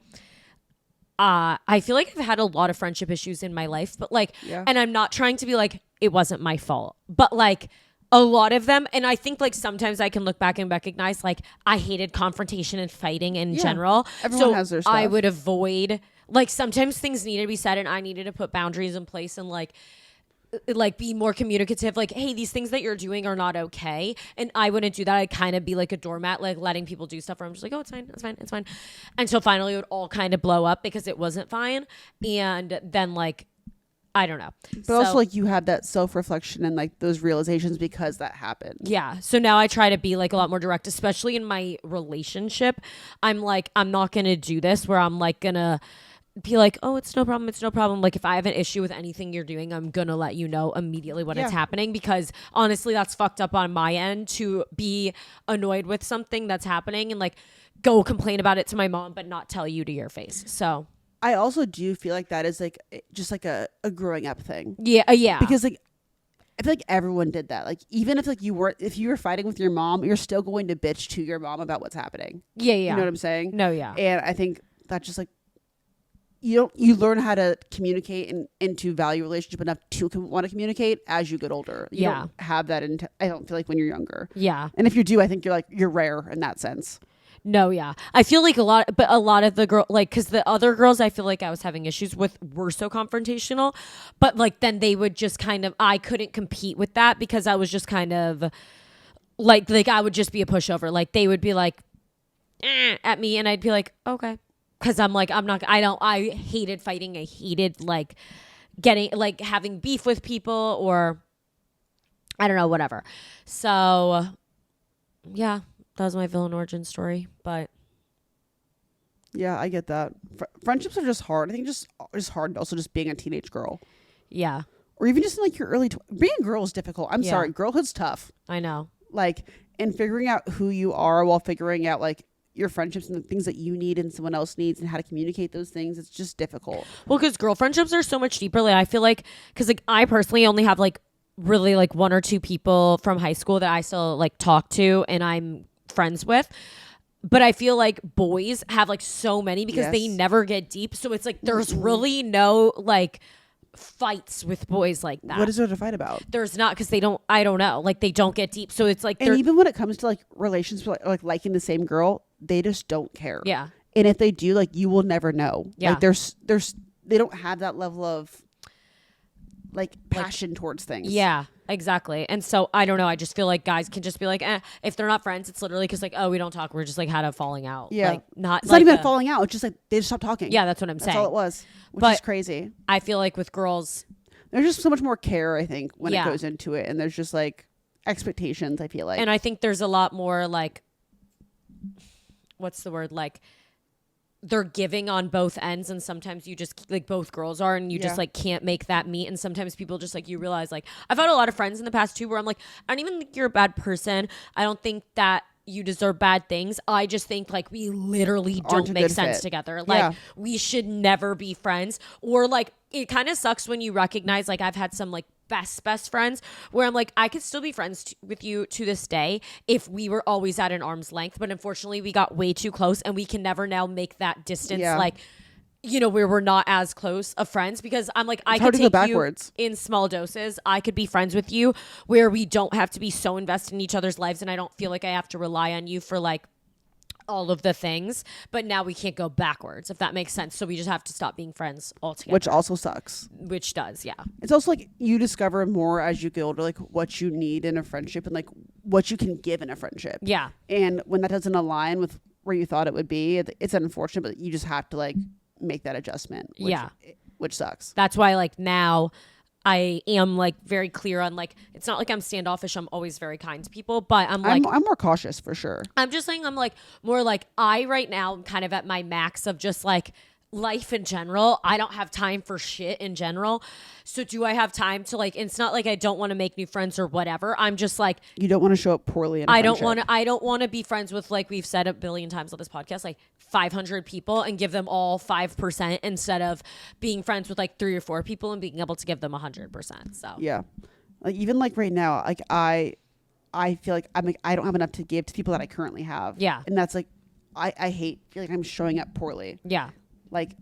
I feel like I've had a lot of friendship issues in my life, but like, Yeah. and I'm not trying to be like, it wasn't my fault, but like a lot of them. And I think like sometimes I can look back and recognize like I hated confrontation and fighting in general. Everyone has their stuff. I would avoid, like sometimes things needed to be said and I needed to put boundaries in place and like be more communicative, like, hey, these things that you're doing are not okay. And I wouldn't do that. I'd kind of be like a doormat, like letting people do stuff where I'm just like, oh, it's fine. Until finally it would all kind of blow up because it wasn't fine. And then like, I don't know. But also like you have that self-reflection and like those realizations because that happened. Yeah. So now I try to be like a lot more direct, especially in my relationship. I'm like, I'm not going to do this where I'm like going to be like, oh, it's no problem. Like if I have an issue with anything you're doing, I'm going to let you know immediately when it's happening, because honestly, that's fucked up on my end to be annoyed with something that's happening and like go complain about it to my mom, but not tell you to your face. So I also do feel like that is like just like a growing up thing. Yeah. Because like I feel like everyone did that. Like even if like you were fighting with your mom, you're still going to bitch to your mom about what's happening. Yeah. You know what I'm saying? No, yeah. And I think that's just like you learn how to communicate and to value relationship enough to want to communicate as you get older. You don't have that I don't feel like when you're younger. Yeah. And if you do, I think you're rare in that sense. No, yeah. I feel like a lot of the girl, like, because the other girls I feel like I was having issues with were so confrontational, but like then they would just kind of, I couldn't compete with that because I was just kind of like I would just be a pushover. Like they would be like at me and I'd be like, okay. Because I'm like, I hated fighting. I hated like getting, like having beef with people or I don't know, whatever. So yeah. That was my villain origin story, but yeah, I get that. Friendships are just hard. I think just hard. Also, just being a teenage girl, yeah, or even just in like your early being a girl is difficult. I'm sorry, girlhood's tough. I know. Like, and figuring out who you are while figuring out like your friendships and the things that you need and someone else needs and how to communicate those things. It's just difficult. Well, because girl friendships are so much deeper. Like I feel like, because like I personally only have like really like one or two people from high school that I still like talk to and I'm friends with, but I feel like boys have like so many because they never get deep, so it's like there's really no like fights with boys like that. What is there to fight about? There's not, because I don't know, like they don't get deep, so it's like, and even when it comes to like relations like liking the same girl, they just don't care. Yeah. And if they do, like you will never know. Yeah. Like there's they don't have that level of like passion towards things. Yeah, exactly. And so I don't know, I just feel like guys can just be like, if they're not friends, it's literally because like, oh, we don't talk, we're just like had a falling out. Yeah. Like it's not not even falling out, it's just like they just stopped talking. Yeah, that's what I'm saying. That's all it was, which But is crazy. I feel like with girls, there's just so much more care, I think, when it goes into it, and there's just like expectations, I feel like. and I think there's a lot more like, what's the word, like they're giving on both ends, and sometimes you just like both girls are, and you just like can't make that meet. And sometimes people just like, you realize, like I've had a lot of friends in the past too where I'm like, I don't even think you're a bad person, I don't think that you deserve bad things, I just think like we literally don't make sense together, like we should never be friends. Or like it kind of sucks when you recognize, like I've had some like best friends where I'm like, I could still be friends with you to this day if we were always at an arm's length, but unfortunately we got way too close and we can never now make that distance like, you know, where we're not as close of friends, because I'm like, I could take you in small doses. I could be friends with you where we don't have to be so invested in each other's lives, and I don't feel like I have to rely on you for like all of the things, but now we can't go backwards, if that makes sense. So we just have to stop being friends altogether. Which also sucks. Which does, yeah. It's also like you discover more as you get older, like what you need in a friendship and like what you can give in a friendship. Yeah. And when that doesn't align with where you thought it would be. It's unfortunate, but you just have to like make that adjustment. Which sucks. That's why like now I am like very clear on like, it's not like I'm standoffish. I'm always very kind to people, but I'm more cautious for sure. I'm just saying I'm like more like I right now I'm kind of at my max of just like life in general. I don't have time for shit in general. So do I have time to like, it's not like I don't want to make new friends or whatever. I'm just like, you don't want to show up poorly in a I friendship. don't want to be friends with, like we've said a billion times on this podcast, like 500 people and give them all 5% instead of being friends with like 3 or 4 people and being able to give them 100%. So yeah, like even like right now, like I feel like I don't have enough to give to people that I currently have. Yeah. And that's like, I feel like I'm showing up poorly. Yeah. Like,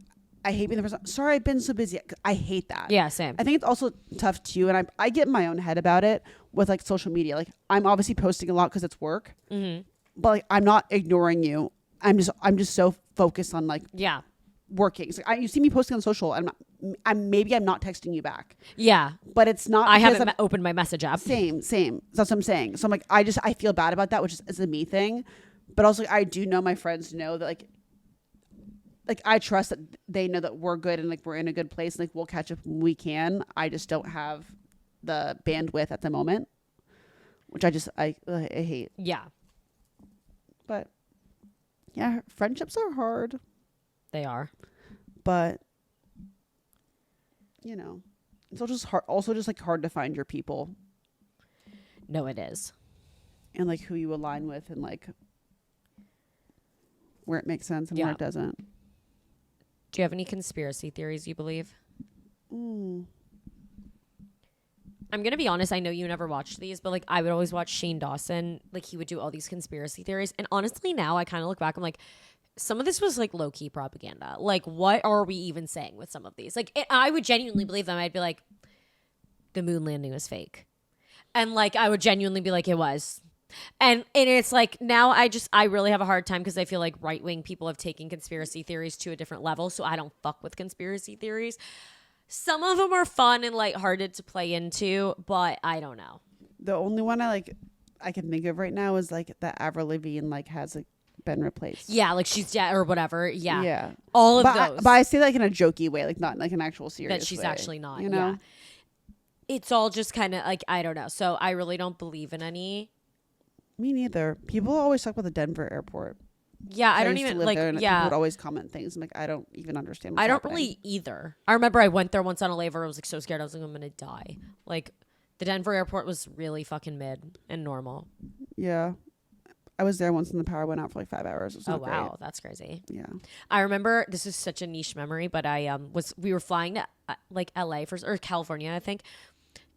I hate being the person, sorry, I've been so busy. I hate that. Yeah, same. I think it's also tough too. And I get in my own head about it with like social media. Like I'm obviously posting a lot because it's work, but like I'm not ignoring you. I'm just so focused on like working. So you see me posting on social and I'm not texting you back. Yeah. But it's not. I haven't opened my message app. Same. That's what I'm saying. So I'm like, I feel bad about that, which is a me thing. But also I do know my friends know that like I trust that they know that we're good and like we're in a good place and like we'll catch up when we can. I just don't have the bandwidth at the moment, which I hate. Yeah. But yeah, friendships are hard. They are. But you know, it's also just like hard to find your people. No, it is. And like who you align with and like where it makes sense and where it doesn't. Do you have any conspiracy theories you believe? I'm going to be honest. I know you never watched these, but like I would always watch Shane Dawson. Like he would do all these conspiracy theories. And honestly, now I kind of look back. I'm like, some of this was like low key propaganda. Like what are we even saying with some of these? Like I would genuinely believe them. I'd be like, the moon landing was fake. And like, I would genuinely be like, it was. And it's like now I really have a hard time because I feel like right-wing people have taken conspiracy theories to a different level. So I don't fuck with conspiracy theories. Some of them are fun and lighthearted to play into, but I don't know. The only one I can think of right now is like that Avril Lavigne like has like been replaced. Yeah, like she's dead or whatever. Yeah. Yeah. All of those. But I say like in a jokey way, like not like an actual serious that she's way, actually not. You know? Yeah. It's all just kind of like, I don't know. So I really don't believe in any. Me neither. People always talk about the Denver airport. Yeah, I don't even like. People would always comment things. I'm like, I don't even understand. What's happening. Really either. I remember I went there once on a layover. I was like so scared. I was like, I'm gonna die. Like, the Denver airport was really fucking mid and normal. Yeah, I was there once and the power went out for like 5 hours. It was not wow, great. that's crazy. Yeah, I remember this is such a niche memory, but we were flying to like LA or California, I think,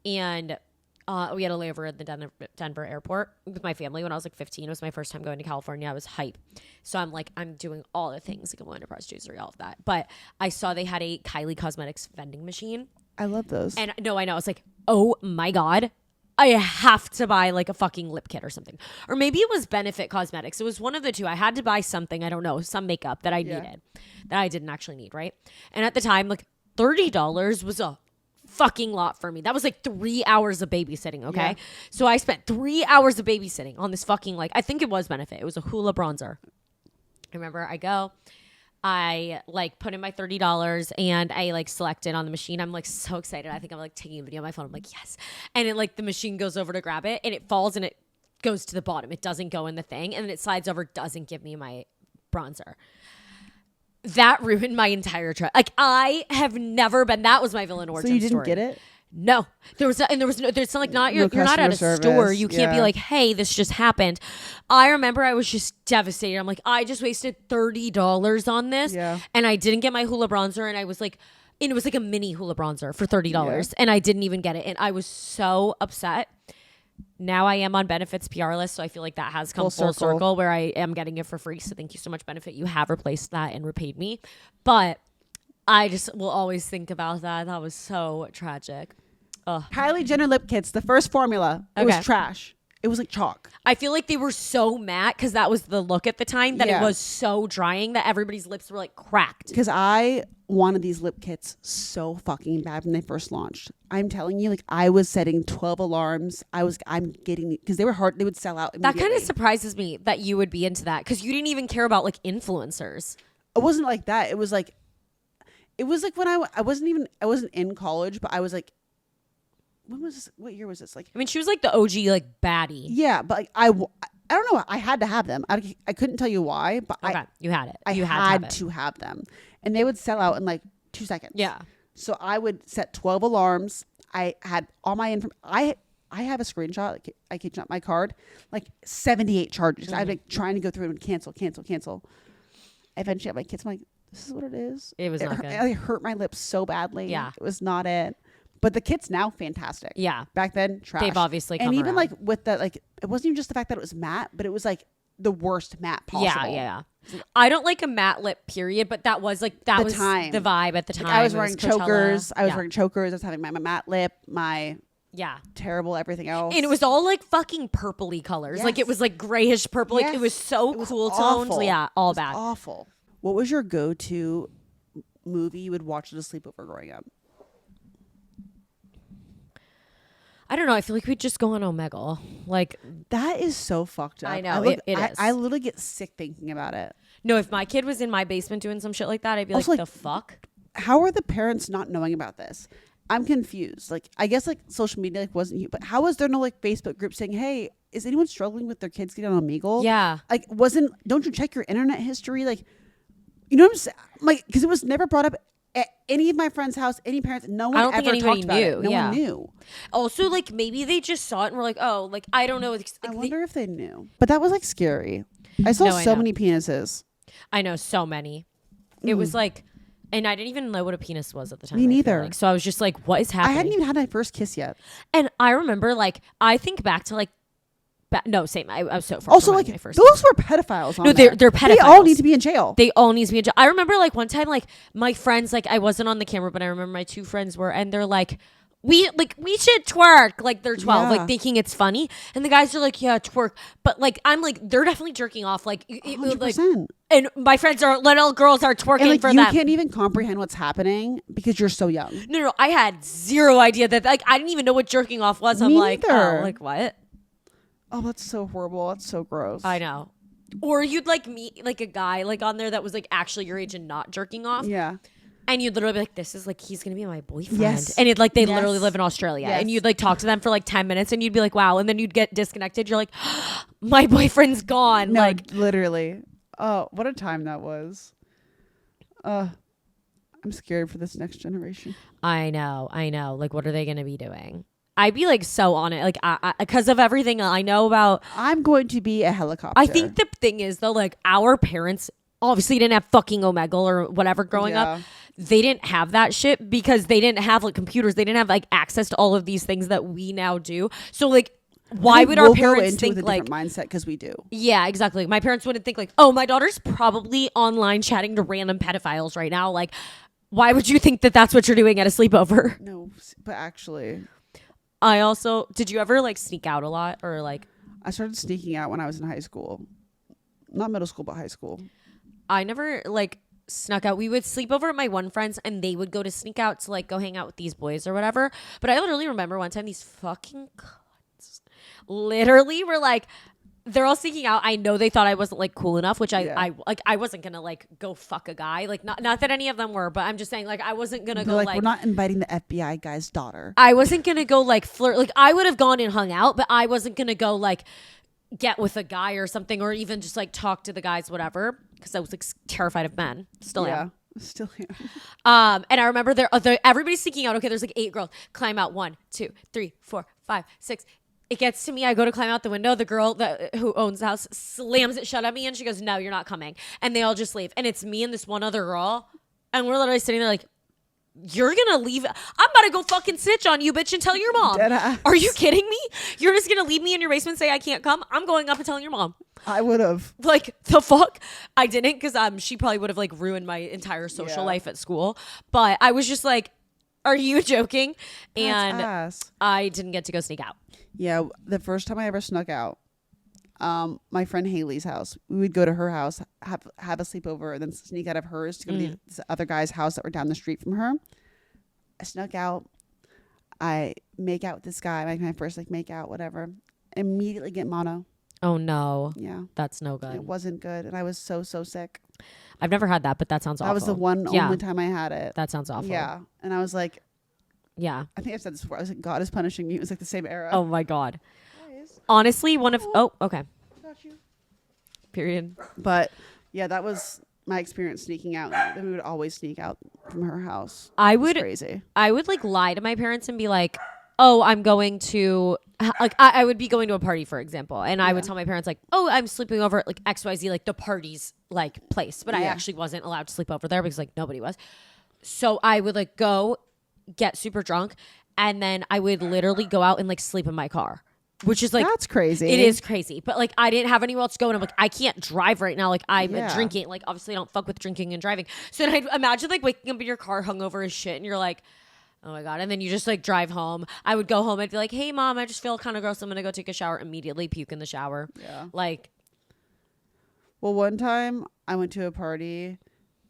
and. We had a layover at the Denver airport with my family when I was like 15. It was my first time going to California. I was hype. So I'm doing all the things, like I'm going to press juicery, all of that. But I saw they had a Kylie Cosmetics vending machine. I love those. And no, I know. I was like, oh my God, I have to buy like a fucking lip kit or something. Or maybe it was Benefit Cosmetics. It was one of the two. I had to buy something, I don't know, some makeup that I needed, that I didn't actually need, right? And at the time, like $30 was a fucking lot for me. That was like 3 hours of babysitting, okay? Yeah. So I spent 3 hours of babysitting on this fucking, like, I think it was Benefit. It was a Hoola bronzer. I remember I like put in my $30 and I like select it on the machine. I'm like so excited. I think I'm like taking a video on my phone. I'm like, yes. And it like the machine goes over to grab it and it falls and it goes to the bottom. It doesn't go in the thing. And then it slides over, doesn't give me my bronzer. That ruined my entire trip. Like I have never been. That was my villain origin story. So you didn't get it? No, there's not like not you're not at a store. You can't be like, hey, this just happened. I remember I was just devastated. I'm like, I just wasted $30 on this, and I didn't get my Hoola bronzer, and I was like, and it was like a mini Hoola bronzer for $30, and I didn't even get it, and I was so upset. Now I am on Benefits PR list, so I feel like that has come full circle where I am getting it for free. So thank you so much, Benefit. You have replaced that and repaid me. But I just will always think about that. That was so tragic. Ugh. Kylie Jenner lip kits, the first formula, it was trash. It was like chalk. I feel like they were so matte because that was the look at the time that it was so drying that everybody's lips were like cracked. Because I wanted these lip kits so fucking bad when they first launched. I'm telling you, like, I was setting 12 alarms. I'm getting, because they were hard. They would sell out immediately. That kind of surprises me that you would be into that, because you didn't even care about like influencers. It wasn't like that. It was like when I wasn't in college, but I was like, when was this? What year was this? Like, I mean, she was like the OG like baddie. yeah, but like I don't know. I had to have them. I couldn't tell you why, but Okay, you had it. I You had to to have them, and they would sell out in like 2 seconds. Yeah. So I would set 12 alarms. I had all my I have a screenshot. Like, I kid you not, my card, like 78 charges. I'm like trying to go through and cancel. I eventually have my kids. I'm like, this is what it is. It was not good. It hurt my lips so badly. Yeah. It was not it. But the kits now, fantastic. Yeah. Back then, trash. They've obviously come and even around. like with the like, it wasn't even just the fact that it was matte, but it was like the worst matte possible. Yeah. I don't like a matte lip, period, but that was like the vibe at the time. Like, I was wearing chokers. I was having my matte lip, my terrible everything else. And it was all like fucking purpley colors. Yes. Like it was like grayish purple. Like it was so cool toned. Yeah, all bad. Awful. What was your go-to movie you would watch at a sleepover growing up? I don't know. I feel like we'd just go on Omegle. Like, that is so fucked up. I know. It is. I literally get sick thinking about it. No, if my kid was in my basement doing some shit like that, I'd be Also, like, like, the fuck? How are the parents not knowing about this? I'm confused. Like, I guess like social media like wasn't you, but how is there no like Facebook group saying, hey, is anyone struggling with their kids getting on Omegle? Yeah. Like, don't you check your internet history? Like, you know what I'm saying? Like, because it was never brought up at any of my friends' house, any parents, no one ever talked about it. No one knew. Also, like, maybe they just saw it and were like, oh, like, I don't know. Like, I wonder if they knew. But that was like scary. I saw so many penises. I know, so many. It was like, and I didn't even know what a penis was at the time. Me neither. Like. So I was just like, what is happening? I hadn't even had my first kiss yet. And I remember, like, I think back to like, no, same. I was so far. Also, like, those were pedophiles. No, they're pedophiles. They all need to be in jail. They all need to be in jail. I remember like one time, like my friends, like I wasn't on the camera, but I remember my two friends were, and they're like, we should twerk. Like they're 12, like thinking it's funny, and the guys are like, yeah, twerk. But like I'm like, they're definitely jerking off. Like, 100%. And my friends are little girls are twerking and, like, for you them. You can't even comprehend what's happening because you're so young. No, I had zero idea that. Like I didn't even know what jerking off was. I'm like, oh, like what? Oh, that's so horrible. That's so gross. I know. Or you'd like meet like a guy like on there that was like actually your age and not jerking off. Yeah. And you'd literally be like, this is like, he's going to be my boyfriend. Yes. And it like, they literally live in Australia. Yes. And you'd like talk to them for like 10 minutes and you'd be like, wow. And then you'd get disconnected. You're like, my boyfriend's gone. No, like literally. Oh, what a time that was. I'm scared for this next generation. I know. Like, what are they going to be doing? I'd be like so on it, like because of everything I know about. I'm going to be a helicopter. I think the thing is though, like our parents obviously didn't have fucking Omegle or whatever growing up. They didn't have that shit because they didn't have like computers. They didn't have like access to all of these things that we now do. So like, why would our parents think with a like different mindset? Because we do. Yeah, exactly. My parents wouldn't think like, oh, my daughter's probably online chatting to random pedophiles right now. Like, why would you think that that's what you're doing at a sleepover? No, but actually. I also, did you ever like sneak out a lot or like? I started sneaking out when I was in high school. Not middle school, but high school. I never like snuck out. We would sleep over at my one friend's and they would go to sneak out to like go hang out with these boys or whatever. But I literally remember one time these fucking cunts literally were like, they're all sneaking out. I know they thought I wasn't like cool enough, which I wasn't gonna like go fuck a guy. Like not that any of them were, but I'm just saying like I wasn't gonna go like we're not inviting the FBI guy's daughter. I wasn't gonna go like flirt. Like I would have gone and hung out, but I wasn't gonna go like get with a guy or something, or even just like talk to the guys, whatever. Because I was like terrified of men. Still am. Still here. And I remember everybody's sneaking out. Okay, there's like 8 girls. Climb out 1, 2, 3, 4, 5, 6. It gets to me. I go to climb out the window. The girl who owns the house slams it shut at me and she goes, no, you're not coming. And they all just leave. And it's me and this one other girl. And we're literally sitting there like, you're going to leave. I'm about to go fucking snitch on you, bitch, and tell your mom. Deadass. Are you kidding me? You're just going to leave me in your basement and say I can't come? I'm going up and telling your mom. I would have. Like, the fuck? I didn't because she probably would have like ruined my entire social life at school. But I was just like, are you joking? And I didn't get to go sneak out. Yeah, the first time I ever snuck out, my friend Haley's house. We would go to her house, have a sleepover, and then sneak out of hers to go to this other guy's house that were down the street from her. I snuck out. I make out with this guy, like my first like make out, whatever. Immediately get mono. Oh no. Yeah. That's no good. It wasn't good. And I was so sick. I've never had that, but that sounds awful. That was the only time I had it. That sounds awful. Yeah. And I was like, yeah. I think I've said this before. I was like, God is punishing me. It was like the same era. Oh my God. Guys. Honestly, okay. Got you. Period. But yeah, that was my experience sneaking out. We would always sneak out from her house. I It's would crazy. I would like lie to my parents and be like, oh, I'm going to like I would be going to a party, for example, and I would tell my parents like, oh, I'm sleeping over at like XYZ, like the party's like place, but I actually wasn't allowed to sleep over there because like nobody was. So I would like go get super drunk, and then I would literally go out and like sleep in my car, which is like That's crazy. It is crazy, but like I didn't have anywhere else to go, and I'm like I can't drive right now. Like I'm drinking. Like obviously I don't fuck with drinking and driving. So then I'd imagine like waking up in your car hungover as shit, and you're like, oh my God. And then you just like drive home. I would go home. I'd be like, hey mom, I just feel kind of gross. I'm going to go take a shower. Immediately puke in the shower. Yeah. Like. Well, one time I went to a party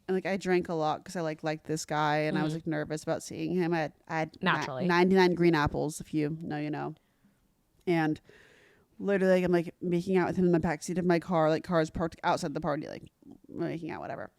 and like I drank a lot because I liked this guy and I was like nervous about seeing him. I had Naturally 99 green apples, if you know, you know. And literally like, I'm like making out with him in the backseat of my car, like cars parked outside the party, like making out, whatever.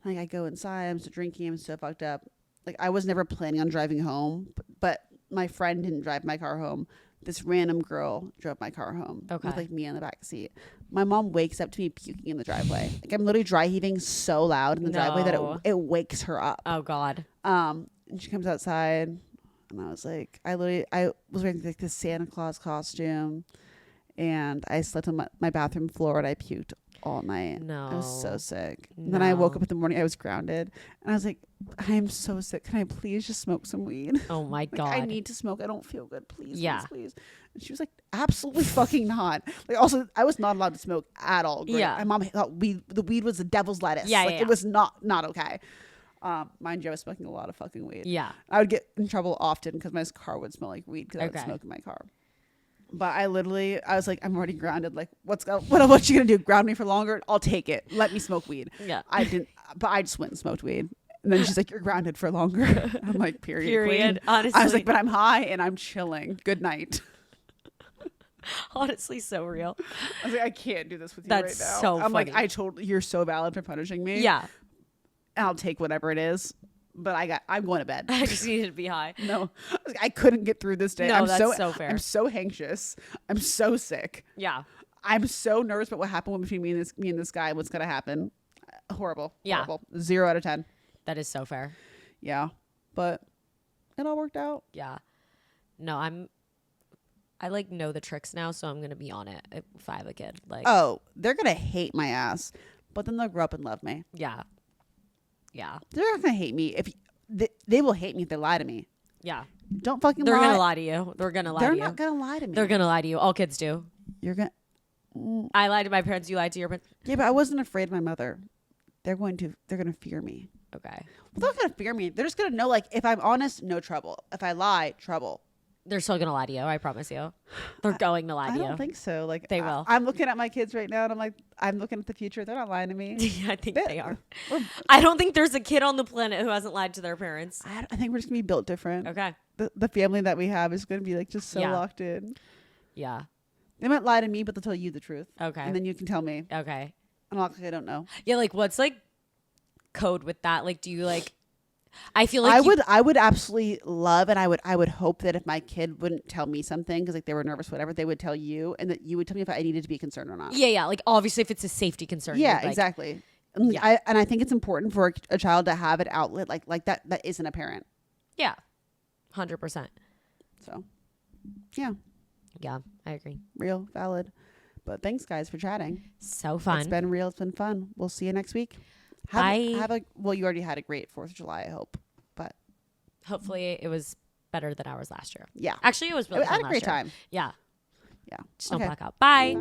Like I go inside, I'm still drinking, I'm so fucked up. Like I was never planning on driving home, but my friend didn't drive my car home. This random girl drove my car home with like me in the back seat. My mom wakes up to me puking in the driveway. Like I'm literally dry heaving so loud in the driveway that it wakes her up. Oh God. And she comes outside, and I was like, I was wearing like this Santa Claus costume, and I slept on my bathroom floor and I puked all night. No. I was so sick. And then I woke up in the morning, I was grounded, and I was like, I am so sick. Can I please just smoke some weed? Oh my Like, God. I need to smoke. I don't feel good. Please, Yeah. please. And she was like, absolutely fucking not. Like also, I was not allowed to smoke at all. Yeah. My mom thought the weed was the devil's lettuce. Yeah, like yeah. it was not okay. Mind you, I was smoking a lot of fucking weed. Yeah. I would get in trouble often because my car would smell like weed because I would smoke in my car. But I was like, I'm already grounded. Like, what you gonna do? Ground me for longer? I'll take it. Let me smoke weed. Yeah. I didn't, but I just went and smoked weed. And then she's like, you're grounded for longer. I'm like, period. Queen. Honestly. I was like, but I'm high and I'm chilling. Good night. Honestly, so real. I was like, I can't do this with you That's right now. so I'm funny. like, you're so valid for punishing me. Yeah. And I'll take whatever it is. But I'm going to bed. I just needed to be high. No, I couldn't get through this day. No, that's so fair. I'm so anxious. I'm so sick. Yeah. I'm so nervous about what happened between me and this guy. What's gonna happen? Horrible. Yeah. Horrible. 0 out of 10. That is so fair. Yeah, but it all worked out. Yeah. No, I like know the tricks now, so I'm gonna be on it if I have a kid. Like, Oh, they're gonna hate my ass, but then they'll grow up and love me. yeah. Yeah. They're not gonna hate me if they will hate me if they lie to me. Yeah. Don't fucking They're lie. gonna lie to you. They're gonna lie They're to you. not gonna lie to me. They're gonna lie to you. All kids do. You're gonna. I lied to my parents. You lied to your parents. Yeah, but I wasn't afraid of my mother. They're gonna fear me. Okay. Well, they're not gonna fear me. They're just gonna know, like, if I'm honest, no trouble. If I lie, trouble. They're still gonna lie to you. I promise you. They're going to lie to I you. don't think so. Like, They will. I'm looking at my kids right now, and I'm like, I'm looking at the future. They're not lying to me. Yeah, I think they are. I don't think there's a kid on the planet who hasn't lied to their parents. I think we're just gonna be built different. Okay. The family that we have is gonna be like just so locked in. Yeah. They might lie to me, but they'll tell you the truth. Okay. And then you can tell me. Okay. And I'll like, I don't know. Yeah, like what's like code with that? Like, do you like? I feel like I would absolutely love, and I would hope that if my kid wouldn't tell me something because like they were nervous, whatever, they would tell you, and that you would tell me if I needed to be concerned or not. Yeah. Like obviously, if it's a safety concern. Yeah, like, exactly. And Yeah. I think it's important for a child to have an outlet like that isn't a parent. Yeah. 100%. So, yeah, Yeah, I agree. real, valid. But thanks, guys, for chatting. So fun. It's been real. It's been fun. We'll see you next week. Well, you already had a great 4th of July, I hope. But Hopefully, it was better than ours last year. yeah, Actually, it was really I had fun a last great year. time. Yeah. Yeah. Just don't Okay. black out. Bye.